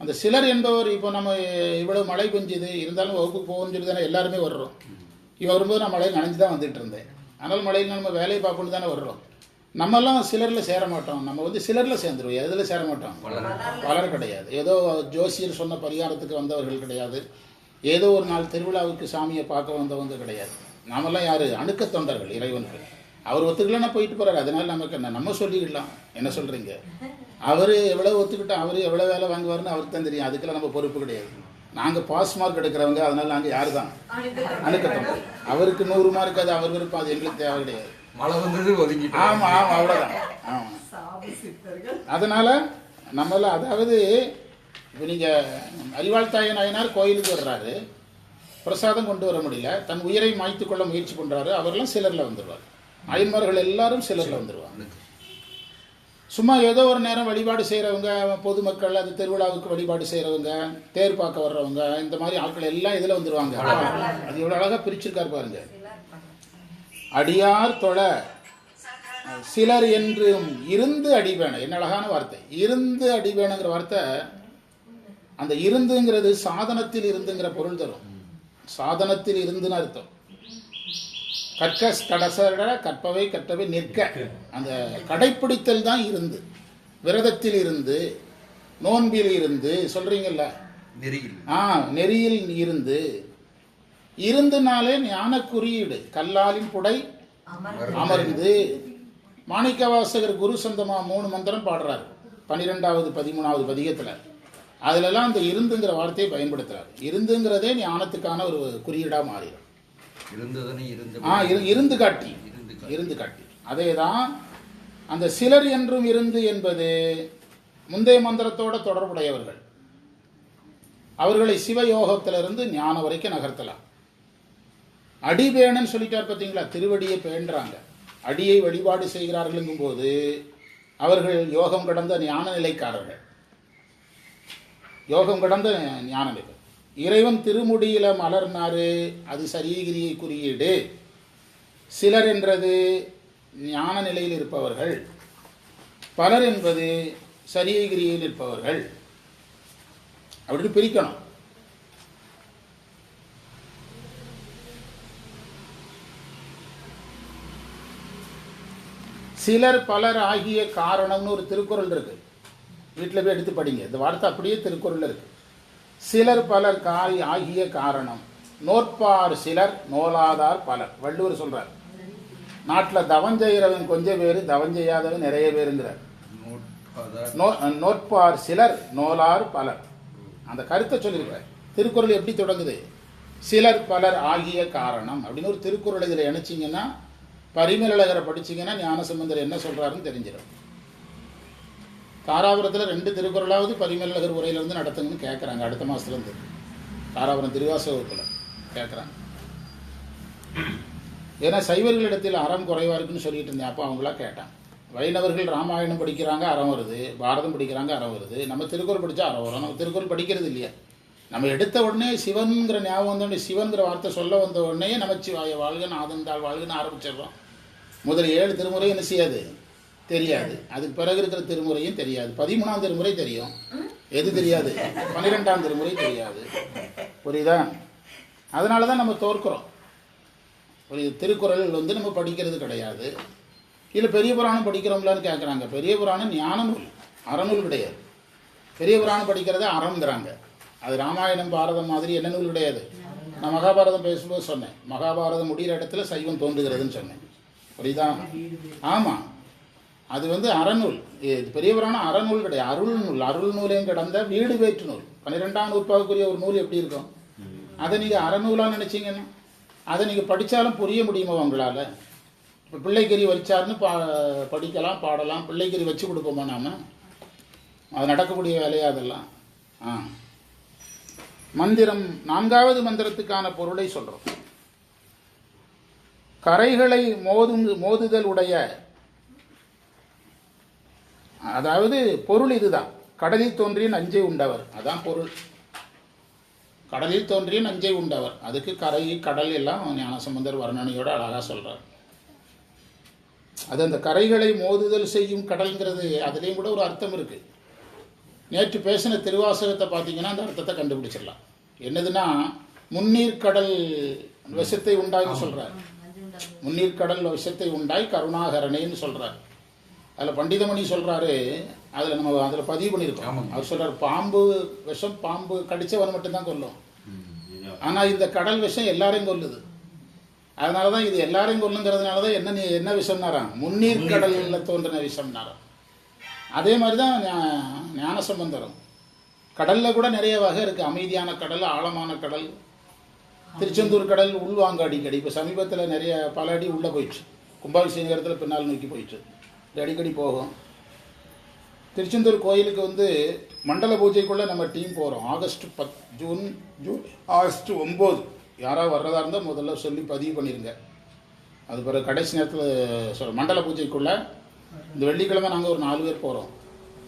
அந்த சிலர் என்பவர், இப்போ நம்ம இவ்வளோ மழை பெஞ்சுது இருந்தாலும் வகுப்புக்கு போகணும்னு சொல்லி தானே எல்லாருமே வர்றோம். இவன் வரும்போது நான் மழையை நனைஞ்சு தான் வந்துட்டு இருந்தேன். ஆனால் மழையில் நம்ம வேலையை பார்க்கணும் தானே வர்றோம். நம்மெல்லாம் சிலரில் சேர மாட்டோம். நம்ம சிலரில் சேர்ந்துருவோம். எதில் சேர மாட்டோம், பலர் கிடையாது. ஏதோ ஜோசியர் சொன்ன பரிகாரத்துக்கு வந்தவர்கள் கிடையாது. ஏதோ ஒரு நாள் திருவிழாவுக்கு சாமியை பார்க்க வந்தவங்க கிடையாது. நாமெல்லாம் யார், அணுக்க தொண்டர்கள் இறைவனுக்கு. அவர் ஒத்துக்கலன்னா போயிட்டு போகிறார். அதனால நமக்கு என்ன, நம்ம சொல்லிடலாம். என்ன சொல்கிறீங்க, அவர் எவ்வளோ ஒத்துக்கிட்டோம், அவர் எவ்வளோ வேலை வாங்குவார்னு அவருக்கு தான் தெரியும். அதுக்கெல்லாம் நம்ம பொறுப்பு கிடையாது. நாங்கள் பாஸ் மார்க் எடுக்கிறவங்க, அதனால நாங்கள் யாரு தான் அணுக்கத்தோம். அவருக்கு 100 மார்க், அது அவர் விருப்பம், அது எங்களுக்கு தேவை கிடையாது. ஆமா ஆமா அவ்வளோதான். ஆமா அதனால நம்மள, அதாவது இப்போ நீங்கள் அறிவாள் தாய நாயனார் கோயிலுக்கு வர்றாரு, பிரசாதம் கொண்டு வர முடியல, தன் உயிரை மாய்த்து கொள்ள முயற்சி பண்ணுறாரு, அவரெல்லாம் சிலரில் வந்துடுவார். நாயன்மார்கள் எல்லாரும் சிலரில் வந்துடுவாங்க. சும்மா ஏதோ ஒரு நேரம் வழிபாடு செய்கிறவங்க, பொதுமக்கள், அது திருவிழாவுக்கு வழிபாடு செய்கிறவங்க, தேர் பார்க்க வர்றவங்க, இந்த மாதிரி ஆட்கள் எல்லாம் இதில் வந்துடுவாங்க. அது எவ்வளோ அழகாக பிரிச்சிருக்கார் பாருங்க. அடியார் தொழ சிலர் என்றும் இருந்து அடிவேண. என்ன அழகான வார்த்தை, இருந்து அடிவேணுங்கிற வார்த்தை. அந்த இருந்துங்கிறது சாதனத்தில் இருந்துங்கிற பொருள் தரும். சாதனத்தில் இருந்துன்னு அர்த்தம். கற்க கடசட கற்பவை கற்றவை நிற்க, அந்த கடைப்பிடித்தல் தான் இருந்து. விரதத்தில் இருந்து, நோன்பில் இருந்து சொல்றீங்கல்ல, நெறியில் இருந்து. இருந்துனாலே ஞான குறியீடு. கல்லாலின் புடை அமர்ந்து. மாணிக்கவாசகர் குரு சந்தமா 3 மந்திரம் பாடுறாரு 12வது 13வது பதிகத்தில். அதுலலாம் அந்த இருந்துங்கிற வார்த்தையை பயன்படுத்துறாரு. இருந்துங்கிறதே ஞானத்துக்கான ஒரு குறியீடாக மாறிடும். இருந்து காட்டி, இருந்து காட்டி. அதே தான் அந்த சிலர் என்றும் இருந்து என்பது முந்தைய மந்திரத்தோட தொடர்புடையவர்கள். அவர்களை சிவயோகத்திலிருந்து ஞானம் வரைக்கும் நகர்த்தலாம். அடி பேணன்னு சொல்லிட்டார் பார்த்தீங்களா, திருவடியை பேண்டுறாங்க. அடியை வழிபாடு செய்கிறார்களுங்கும் போது அவர்கள் யோகம் கடந்த ஞான நிலைக்காரர்கள். யோகம் கடந்த ஞான நிலை. இறைவன் திருமுடியில மலர்னாரு, அது சரீகிரியை குறியீடு. சிலர் என்றது ஞான நிலையில் இருப்பவர்கள், பலர் என்பது சரீகிரியில் இருப்பவர்கள். அப்படின்னு பிரிக்கணும். சிலர் பலர் ஆகிய காரணம்னு ஒரு திருக்குறள் இருக்கு. வீட்டில் போய் எடுத்து படிங்க. இந்த வார்த்தை அப்படியே திருக்குறள் இருக்கு. சிலர் பலர் ஆகிய காரணம். நோற்பார் சிலர் நோலாதார் பலர். வள்ளுவர் சொல்றார். நாட்டில் தவம் செய்கிறவன் கொஞ்சம் பேர், தவம் செய்யாதவன் நிறைய பேருங்கிறார். நோற்பார் சிலர் நோலார் பலர். அந்த கருத்தை சொல்லியிருக்கிறார். திருக்குறள் எப்படி தொடங்குது? சிலர் பலர் ஆகிய காரணம் அப்படின்னு ஒரு திருக்குறள் இதில் இணைச்சிங்கன்னா, பரிமேலழகரை படிச்சிங்கன்னா ஞானசம்பந்தர் என்ன சொல்கிறாருன்னு தெரிஞ்சிடும். தாராபுரத்தில் 2 திருக்குறளாவது பரிமேலழகர் உரையிலிருந்து நடத்துங்கன்னு கேட்குறாங்க. அடுத்த மாதத்துலேருந்து தாராபுரம் திருவாசக வகுப்பில் கேட்குறாங்க. ஏன்னா சைவர்களிடத்தில் அறம் குறைவாக இருக்குன்னு சொல்லிட்டு இருந்தேன். அப்போ அவங்களா கேட்டாங்க. வைணவர்கள் ராமாயணம் படிக்கிறாங்க, அறம் வருது. பாரதம் படிக்கிறாங்க, அறம் வருது. நம்ம திருக்குறள் படித்தா அறம் வரும். நம்ம திருக்குறள் படிக்கிறது இல்லையா? நம்ம எடுத்த உடனே சிவன்கிற ஞாபகம் வந்தோடனே, சிவன்கிற வார்த்தை சொல்ல வந்த உடனே நமச்சிவாய வாழ்க நாதந்தாள் வாழ்கன்னு ஆரம்பிச்சிடுறோம். முதல் 7 திருமுறை என்ன செய்யாது, தெரியாது. அதுக்கு பிறகு இருக்கிற திருமுறையும் தெரியாது. 13ஆம் திருமுறை தெரியும், எது தெரியாது? 12ஆம் திருமுறை தெரியாது. புரியுதா? அதனால தான் நம்ம தோற்கிறோம். ஒரு திருக்குறள் நம்ம படிக்கிறது கிடையாது. இல்லை பெரிய புராணம் படிக்கிறோம்லான்னு கேட்குறாங்க. பெரிய புராணம் ஞான நூல், அறநூல் கிடையாது. பெரிய புராணம் படிக்கிறத அறங்கிறாங்க. அது ராமாயணம் பாரதம் மாதிரி என்ன நூல் கிடையாது. நான் மகாபாரதம் பேசும்போது சொன்னேன், மகாபாரதம் முடிகிற இடத்துல சைவம் தோன்றுகிறதுன்னு சொன்னேன். புரியுதா? ஆமாம், அது அறநூல். பெரிய புராணம் அறநூல் கிடையாது, அருள் நூல். அருள் நூலையும் கடந்த வீடு வேற்று நூல். 12ஆம் நூற்பாவுக்குரிய ஒரு நூல் எப்படி இருக்கும்? அதை நீங்கள் அறநூலாக நினச்சிங்கன்னா அதை நீங்கள் படித்தாலும் புரிய முடியுமா உங்களால்? இப்போ பிள்ளைக்கறி வச்சாருன்னு படிக்கலாம், பாடலாம். பிள்ளைக்கறி வச்சு கொடுப்போமா நாம்? அது நடக்கக்கூடிய வேலையா அதெல்லாம்? மந்திரம் 4வது மந்திரத்துக்கான பொருளை சொல்கிறோம். கரைகளை மோதுதல் உடைய, அதாவது பொருள் இதுதான். கடலில் தோன்றிய நஞ்சை உண்டவர், அதான் பொருள். கடலில் தோன்றிய நஞ்சை உண்டவர். அதுக்கு கரை கடல் எல்லாம் ஞானசம்பந்தர் வர்ணனையோட அழகாக சொல்றார். அது அந்த கரைகளை மோதுதல் செய்யும் கடல்ங்கிறது, அதுலேயும் கூட ஒரு அர்த்தம் இருக்கு. நேற்று பேசின திருவாசகத்தை பார்த்தீங்கன்னா அந்த அர்த்தத்தை கண்டுபிடிச்சிடலாம். என்னதுன்னா, முன்னீர் கடல் விஷத்தை உண்டாய்னு சொல்றார். முன்னீர் கடல் விஷத்தை உண்டாய் கருணாகரனேன்னு சொல்றார். அதில் பண்டிதமணி சொல்றாரு. அதில் பதிவு பண்ணியிருக்கோம். அவர் சொல்றாரு, பாம்பு விஷம் பாம்பு கடிச்சவன் மட்டும்தான் கொல்லும், ஆனால் இந்த கடல் விஷம் எல்லாரையும் கொல்லுது. அதனால தான் இது எல்லாரையும் கொல்லுங்கிறதுனால தான் என்ன விஷம்னாராம்? முன்னீர் கடலில் தோன்றின விஷம்னாராம். அதே மாதிரி தான் ஞானசம்பந்தரும். கடலில் கூட நிறைய வகை இருக்குது. அமைதியான கடல், ஆழமான கடல். திருச்செந்தூர் கடல் உள்வாங்க அடிக்கடி. இப்போ சமீபத்தில் நிறைய பல அடி உள்ளே போயிடுச்சு. கும்பாபிஷேக நேரத்தில் பின்னால் நோக்கி போயிடுச்சு. இது அடிக்கடி போகும். திருச்செந்தூர் கோயிலுக்கு மண்டல பூஜைக்குள்ளே நம்ம டீம் போகிறோம். ஆகஸ்ட் 9 யாராவது வர்றதா இருந்தால் முதல்ல சொல்லி பதிவு பண்ணிடுங்க. அது பிறகு கடைசி நேரத்தில் மண்டல பூஜைக்குள்ளே இந்த வெள்ளிக்கிழமை நாங்கள் ஒரு 4 பேர் போகிறோம்.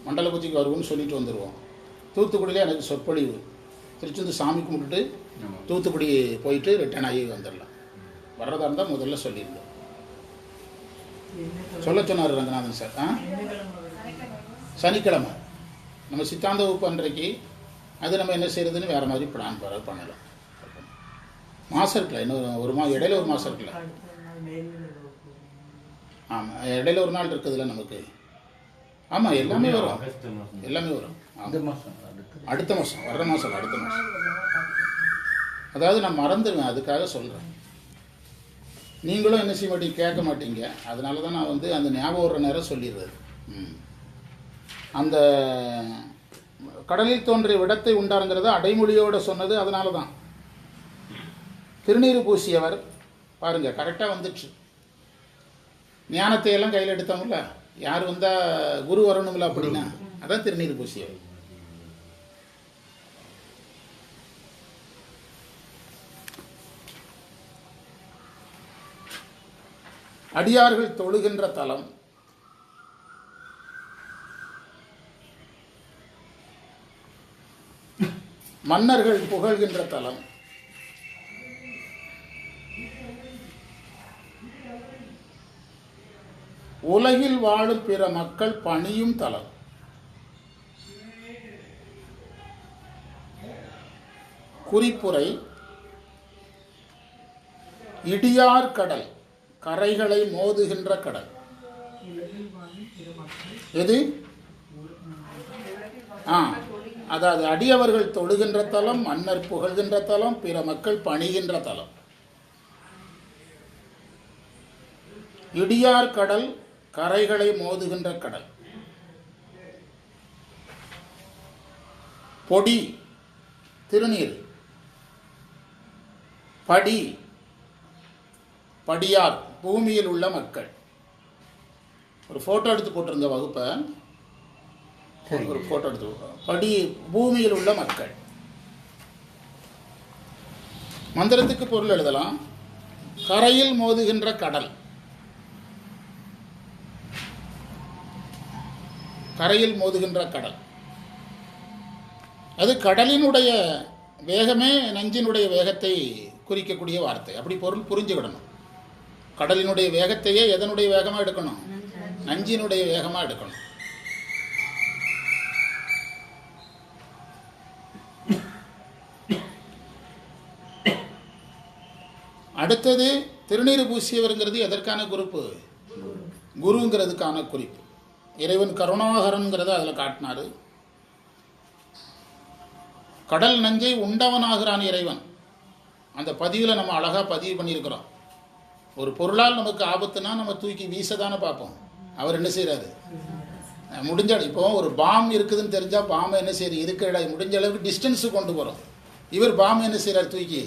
மண்டல பூஜைக்கு வருவோம்னு சொல்லிட்டு வந்துடுவோம். தூத்துக்குடியிலே எனக்கு சொற்பொழிவு. திருச்செந்தூர் சாமி கும்பிட்டுட்டு தூத்துக்குடி போயிட்டு ரிட்டர்ன் ஆகி வந்துடலாம். வர்றதா இருந்தால் முதல்ல சொல்லிடுங்க. சொல்ல சொன்னார் ரங்கநாதன் சார். சனிக்கிழமை நம்ம சித்தாந்த வகுப்பு அன்றைக்கு அது நம்ம என்ன செய்யறதுன்னு வேறு மாதிரி பிளான் பண்ணலாம். மாதம் இருக்குல்ல, இன்னும் ஒரு இடையில ஒரு மாதம் இருக்குல்ல. ஆமாம், இடையில ஒரு நாள் இருக்குதுல்ல நமக்கு. ஆமாம், எல்லாமே வரும். அடுத்த மாதம் வர்ற மாதம் அடுத்த மாதம். அதாவது நான் மறந்துடுவேன், அதுக்காக சொல்கிறேன். நீங்களும் என்ன செய்ய மாட்டீங்க, கேட்க மாட்டீங்க. அதனால தான் நான் அந்த ஞாபகம் வர்ற நேரம் சொல்லிடுறது. அந்த கடலில் தோன்றிய விடத்தை உண்டாருங்கிறத அடைமொழியோடு சொன்னது அதனால தான். திருநீறு பூசியவர் பாருங்க, கரெக்டாக வந்துடுச்சு. ஞானத்தை எல்லாம் கையில் எடுத்தவங்கள யார் வந்தால் குரு வரணும்ல, அப்படின்னா அதான் திருநீறு பூசியவர். அடியார்கள் தொழுகின்ற தலம், மன்னர்கள் புகழ்கின்ற தலம், உலகில் வாழும் பிற மக்கள் பணியும் தலம், குறிப்புரை இடியார் கடல், கரைகளை மோதுகின்ற கடல். எது? அதாவது அடியவர்கள் தொழுகின்ற தலம், மன்னர் புகழ்கின்ற தலம், பிற மக்கள் பணிகின்ற தலம். இடியார் கடல், கரைகளை மோதுகின்ற கடல். பொடி திருநீர், படி படியார் பூமியில் உள்ள மக்கள். ஒரு போட்டோ எடுத்து போட்டிருங்க வகுப்பை. ஒரு போட்டோ எடுத்து படி பூமியில் உள்ள மக்கள். மந்திரத்துக்கு பொருள் எழுதலாம். கரையில் மோதுகின்ற கடல், கரையில் மோதுகின்ற கடல். அது கடலினுடைய வேகமே நஞ்சினுடைய வேகத்தை குறிக்கக்கூடிய வார்த்தை. அப்படி பொருள் புரிஞ்சுவிடணும். கடலினுடைய வேகத்தையே எதனுடைய வேகமாக எடுக்கணும்? நஞ்சினுடைய வேகமாக எடுக்கணும். அடுத்தது திருநீறு பூசியவருங்கிறது எதற்கான குறிப்பு? குருங்கிறதுக்கான குறிப்பு. இறைவன் கருணாகரன்கிறத அதில் காட்டினார். கடல் நஞ்சை உண்டவனாகிறான் இறைவன். அந்த பதிவில் நம்ம அழகாக பதிவு பண்ணியிருக்கிறோம். ஒரு பொருளால் நமக்கு ஆபத்துனா நம்ம தூக்கி வீச தானே பார்ப்போம். அவர் என்ன செய்கிறாரு? முடிஞ்ச இப்போ ஒரு பாம் இருக்குதுன்னு தெரிஞ்சால் பாம்பை என்ன செய்யுது? இருக்கிற முடிஞ்ச அளவுக்கு டிஸ்டன்ஸு கொண்டு போகிறோம். இவர் பாம்பை என்ன செய்கிறார்? தூக்கி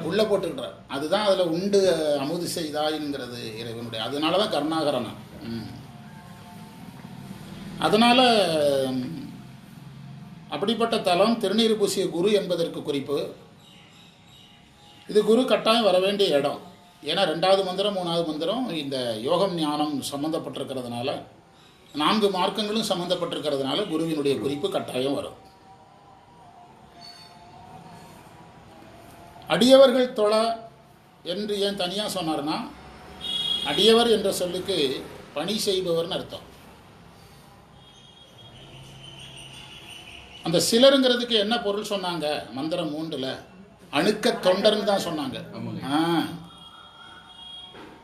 உள்ளே போட்டுக்கிட்டார். அதுதான் அதில் உண்டு அமுது செய்தாயின்ங்கிறது இறைவனுடைய. அதனால தான் கருணாகரனா. அதனால் அப்படிப்பட்ட தலம் திருநீறு பூசிய குரு என்பதற்கு குறிப்பு. இது குரு கட்டாயம் வர வேண்டிய இடம். ஏன்னா 2வது மந்திரம் 3வது மந்திரம் இந்த யோகம் ஞானம் சம்மந்தப்பட்டிருக்கிறதுனால, 4 மார்க்கங்களும் சம்மந்தப்பட்டிருக்கிறதுனால குருவினுடைய குறிப்பு கட்டாயம் வரும். அடியவர்கள் தொழ என்று ஏன் தனியாக சொன்னார்னா, அடியவர் என்ற சொல்லுக்கு பணி செய்பவர்னு அர்த்தம். அந்த சிலருங்கிறதுக்கு என்ன பொருள் சொன்னாங்க? மந்திரம் 3ல் அணுக்க தொண்டர்னு தான் சொன்னாங்க.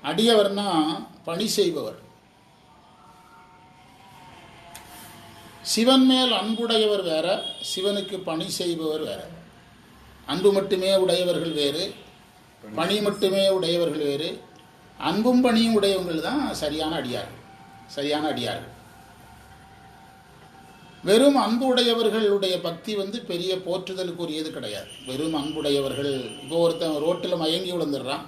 அடியவர்னா பணி செய்பவர். சிவன் மேல் அன்புடையவர் வேற, சிவனுக்கு பணி செய்பவர் வேற. அன்பு மட்டுமே உடையவர்கள் வேறு, பணி மட்டுமே உடையவர்கள் வேறு. அன்பும் பணியும் உடையவர்கள் தான் சரியான அடியார்கள். சரியான அடியார்கள். வெறும் அன்பு உடையவர்களுடைய பக்தி வந்து பெரிய போற்றுதலுக்குரியது கிடையாது. வெறும் அன்புடையவர்கள், இப்போ ஒருத்தன் ரோட்டில் மயங்கி விழுந்துடுறான்,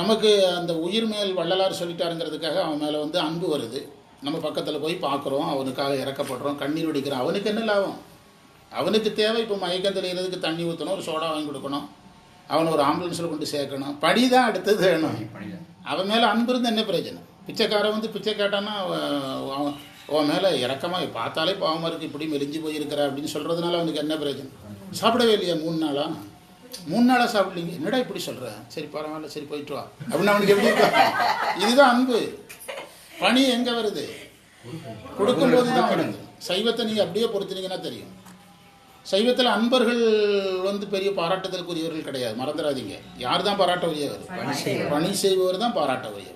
நமக்கு அந்த உயிர் மேல் வள்ளலார் சொல்லிட்டாருங்கிறதுக்காக அவன் மேலே வந்து அன்பு வருது, நம்ம பக்கத்தில் போய் பார்க்குறோம், அவனுக்காக இறக்கப்படுறோம், கண்ணீர் வடிக்கிறோம். அவனுக்கு என்ன லாபம்? அவனுக்கு தேவை இப்போ மயக்கம் தெளிகிறதுக்கு தண்ணி ஊற்றணும், ஒரு சோடா வாங்கி கொடுக்கணும், அவனை ஒரு ஆம்புலன்ஸில் கொண்டு சேர்க்கணும், படி தான் அடுத்தது வேணும். அவன் மேலே அன்பு இருந்து என்ன பிரயோஜனம்? பிச்சைக்காரன் வந்து பிச்சை கேட்டான்னா அவன் மேலே இறக்கமாக பார்த்தாலே பாவமாக இருக்குது, இப்படி மெலிஞ்சு போயிருக்கிற அப்படின்னு சொல்கிறதுனால அவனுக்கு என்ன பிரயோஜனம்? சாப்பிடவே இல்லையா 3 நாளாக சாப்பிடலீங்க, என்னடா இப்படி சொல்கிறேன், சரி பரவாயில்ல, சரி போயிட்டு வா அப்படின்னு அவனுக்கு எப்படி இருக்கா? இதுதான் அன்பு. பணி எங்கே வருது? கொடுக்கும்போது தான் வருது. சைவத்தை நீங்கள் அப்படியே பொறுத்துனீங்கன்னா தெரியும். சைவத்தில் அன்பர்கள் வந்து பெரிய பாராட்டுதலுக்குரியவர்கள் கிடையாது, மறந்துடாதீங்க. யார் தான் பாராட்ட உரியவர்? பணி செய்பவர் தான் பாராட்ட உரியவர்.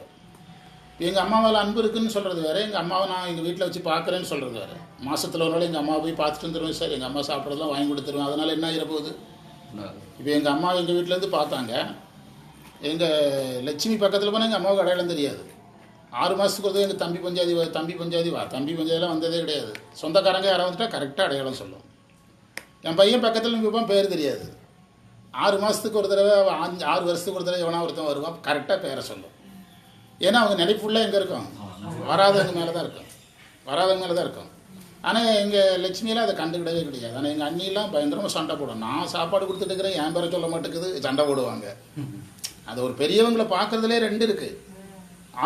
எங்கள் அம்மாவால் அன்பு இருக்குதுன்னு சொல்கிறது வேறு, எங்கள் அம்மாவை நான் எங்கள் வீட்டில் வச்சு பார்க்குறேன்னு சொல்கிறது வேறு. மாதத்தில் ஒரு நாள் எங்கள் அம்மாவை போய் பார்த்துட்டு வந்துடுவேன் சார், எங்கள் அம்மா சாப்பிட்றதுலாம் வாங்கி கொடுத்துருவேன், அதனால் என்ன ஆகிற போகுது? இப்போ எங்கள் அம்மா எங்கள் வீட்டிலேருந்து பார்த்தாங்க, எங்கள் லட்சுமி பக்கத்தில் போனால் எங்கள் அம்மாவுக்கு அடையாளம் தெரியாது. 6 மாதத்துக்கு ஒரு எங்கள் தம்பி பஞ்சாதிலாம் வந்ததே கிடையாது. சொந்தக்காரங்க யாராவது வந்துட்டால் கரெக்டாக அடையாளம் சொல்லும். என் பையன் பக்கத்தில் நிற்பான், பேர் தெரியாது. 6 மாதத்துக்கு ஒரு தடவை, 6 வருஷத்துக்கு ஒரு தடவை எவனா ஒருத்தன் வருவான், கரெக்டாக பேரை சொல்லும். ஏன்னா அவங்க நினைப்புள்ளே எங்கே இருக்கும்? வராதவங்க மேலே தான் இருக்கும். ஆனால் எங்கள் லட்சுமியெல்லாம் அதை கண்டுக்கிடவே கிடையாது. ஆனால் எங்கள் அண்ணியெல்லாம் பயங்கரமாக சண்டை போடும். நான் சாப்பாடு கொடுத்துட்டு இருக்கிறேன், என் பேரை சொல்ல மாட்டேங்குது, சண்டை போடுவாங்க. அது ஒரு பெரியவங்களை பார்க்குறதுலே 2 இருக்குது.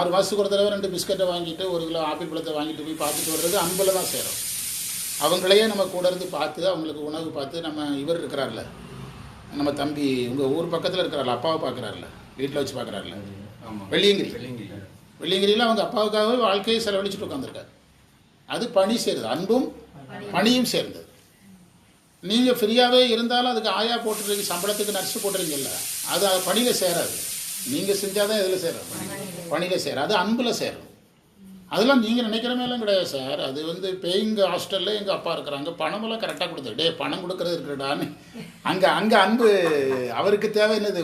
6 மாதத்துக்கு ஒரு தடவை 2 பிஸ்கட்டை வாங்கிட்டு 1 கிலோ ஆப்பிள் பழத்தை வாங்கிட்டு போய் பார்த்துட்டு வர்றது அன்பில் தான் சேரும். அவங்களையே நம்ம கூட இருந்து பார்த்து, அவங்களுக்கு உணவு பார்த்து, நம்ம இவர் இருக்கிறார்ல, நம்ம தம்பி உங்கள் ஊர் பக்கத்தில் இருக்கிறார்ல, அப்பாவை பார்க்குறாருல, வீட்டில் வச்சு பார்க்குறாருல, வெள்ளியங்கிரியில் அவங்க அப்பாவுக்காகவே வாழ்க்கையை செலவழிச்சுட்டு உட்காந்துருக்காரு. அது பணி சேருது, அன்பும் பணியும் சேர்ந்தது. நீங்கள் ஃப்ரீயாகவே இருந்தாலும் அதுக்கு ஆயா போட்டுறீங்க, சம்பளத்துக்கு நர்ஸு போட்டுறீங்கல்ல, அது பணியில் சேராது. நீங்கள் செஞ்சால் தான் இதில் சேரும், பணியில் சேராது, அன்பில் சேரும். அதெல்லாம் நீங்கள் நினைக்கிற மேலாம் கிடையாது சார். அது வந்து பேயிங் ஹாஸ்டலில் எங்கள் அப்பா இருக்கிறாங்க, பணமெல்லாம் கரெக்டாக கொடுத்துரு, டே பணம் கொடுக்குறது இருக்கிறடான்னு. அங்கே அன்பு அவருக்கு தேவை என்னது?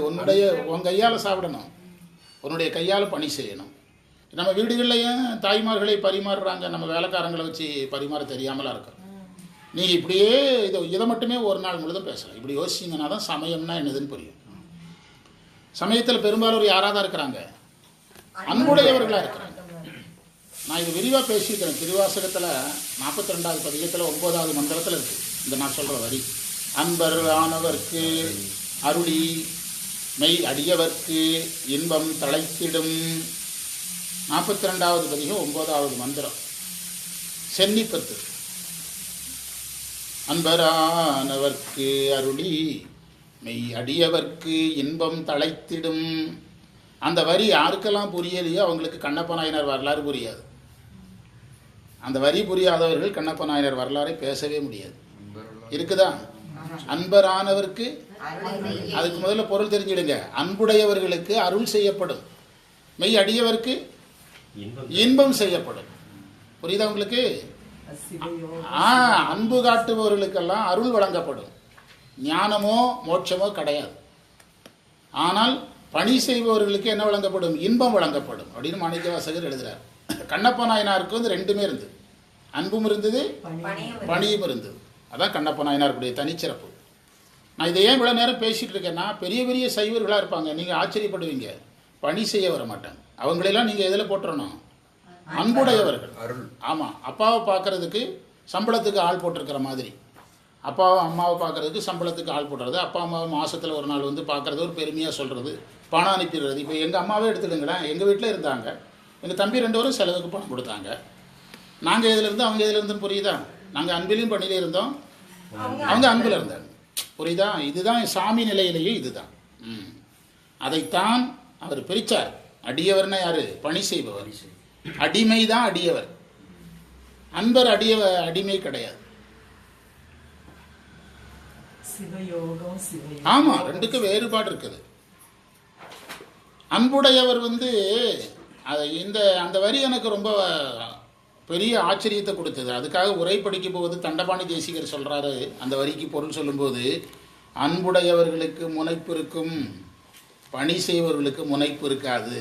உன் கையால் சாப்பிடணும், உன்னுடைய கையால் பணி செய்யணும். நம்ம வீடுகள்லையும் தாய்மார்களை பரிமாறுறாங்க, நம்ம வேலைக்காரங்களை வச்சு பரிமாற தெரியாமலாம் இருக்கும். நீங்கள் இப்படியே இதை மட்டுமே ஒரு நாள் முழுதும் பேசலாம். இப்படி யோசிச்சிங்கன்னா தான் சமயம்னா என்னதுன்னு புரியும். சமயத்தில் பெரும்பாலும் யாராக தான் இருக்கிறாங்க? அன்புடையவர்களாக இருக்கிறாங்க. நான் இது விரிவாக பேசியிருக்கிறேன். திருவாசகத்தில் 42வது பதிகத்தில் 9வது மந்திரத்தில் இருக்குது இந்த நான் சொல்கிற வரி. அன்பர் ஆனவர்க்கு அருளி மெய் அடியவர்க்கு இன்பம் தழைத்திடும். 42வது பதிகம் 9வது மந்திரம் சென்னிப்பத்து. அன்பரானவர்க்கு அருளி மெய் அடியவர்க்கு இன்பம் தழைத்திடும். அந்த வரி யாருக்கெல்லாம் புரியலையோ அவங்களுக்கு கண்ணப்ப நாயனார் வரலாறு புரியாது. அந்த வரி புரியாதவர்கள் கண்ணப்ப நாயனார் வரலாறை பேசவே முடியாது. இருக்குதா? அன்பரானவர்க்கு, அதுக்கு முதல்ல பொருள் தெரிஞ்சிடுங்க. அன்புடையவர்களுக்கு அருள் செய்யப்படும், மெய் அடியவர்க்கு இன்பம் செய்யப்படும். புரியுதா உங்களுக்கு? அன்பு காட்டுபவர்களுக்கெல்லாம் அருள் வழங்கப்படும். ஞானமோ மோட்சமோ கிடையாது. ஆனால் பணி செய்பவர்களுக்கு என்ன வழங்கப்படும்? இன்பம் வழங்கப்படும் அப்படின்னு மாணிக்கவாசகர் எழுதுகிறார். கண்ணப்ப நாயனாருக்கு வந்து 2மே இருந்தது, அன்பும் இருந்தது, பணியும் இருந்தது. அதான் கண்ணப்ப நாயனாருக்குடைய தனிச்சிறப்பு. நான் இதை ஏன் இவ்வளோ நேரம் பேசிகிட்டு இருக்கேன்னா, பெரிய பெரிய சைவர்களாக இருப்பாங்க, நீங்கள் ஆச்சரியப்படுவீங்க, பணி செய்ய வர மாட்டாங்க. அவங்களெல்லாம் நீங்கள் எதில் போட்டுறணும்? அன்புடையவர்கள். ஆமாம், அப்பாவை பார்க்கறதுக்கு சம்பளத்துக்கு ஆள் போட்டிருக்கிற மாதிரி, அப்பாவை அம்மாவை பார்க்குறதுக்கு சம்பளத்துக்கு ஆள் போடுறது, அப்பா அம்மாவை மாதத்தில் ஒரு நாள் வந்து பார்க்குறது, ஒரு பெருமையாக சொல்கிறது, பணம் அனுப்பிடுறது. இப்போ எங்கள் அம்மாவே எடுத்துடுங்களேன், எங்கள் வீட்டில் இருந்தாங்க, எங்கள் தம்பி 2 பேரும் செலவுக்கு பணம் கொடுத்தாங்க. நாங்கள் எதில் இருந்தோம், அவங்க எதில் இருந்தோம், புரியுதா? நாங்கள் அன்பிலையும் பணியிலே இருந்தோம், அவங்க அன்பில் இருந்தாங்க, புரியுதா? இதுதான் சாமி நிலையிலேயே இதுதான். அதைத்தான் அவர் பிரித்தார். அடியவர்னா யார்? பணி செய்பவர். அடிமை தான் அடியவர். அன்பர் அடிமை கிடையாது. ஆமா, 2க்கும் வேறுபாடு இருக்குது. அன்புடையவர் வந்து அந்த வரி எனக்கு ரொம்ப பெரிய ஆச்சரியத்தை கொடுத்தது. அதுக்காக உரை படிக்க போவது தண்டபாணி தேசிகர் சொல்றாரு. அந்த வரிக்கு பொருள் சொல்லும்போது, அன்புடையவர்களுக்கு முனைப்பு இருக்கும், பணி செய்பவர்களுக்கு முனைப்பு இருக்காது.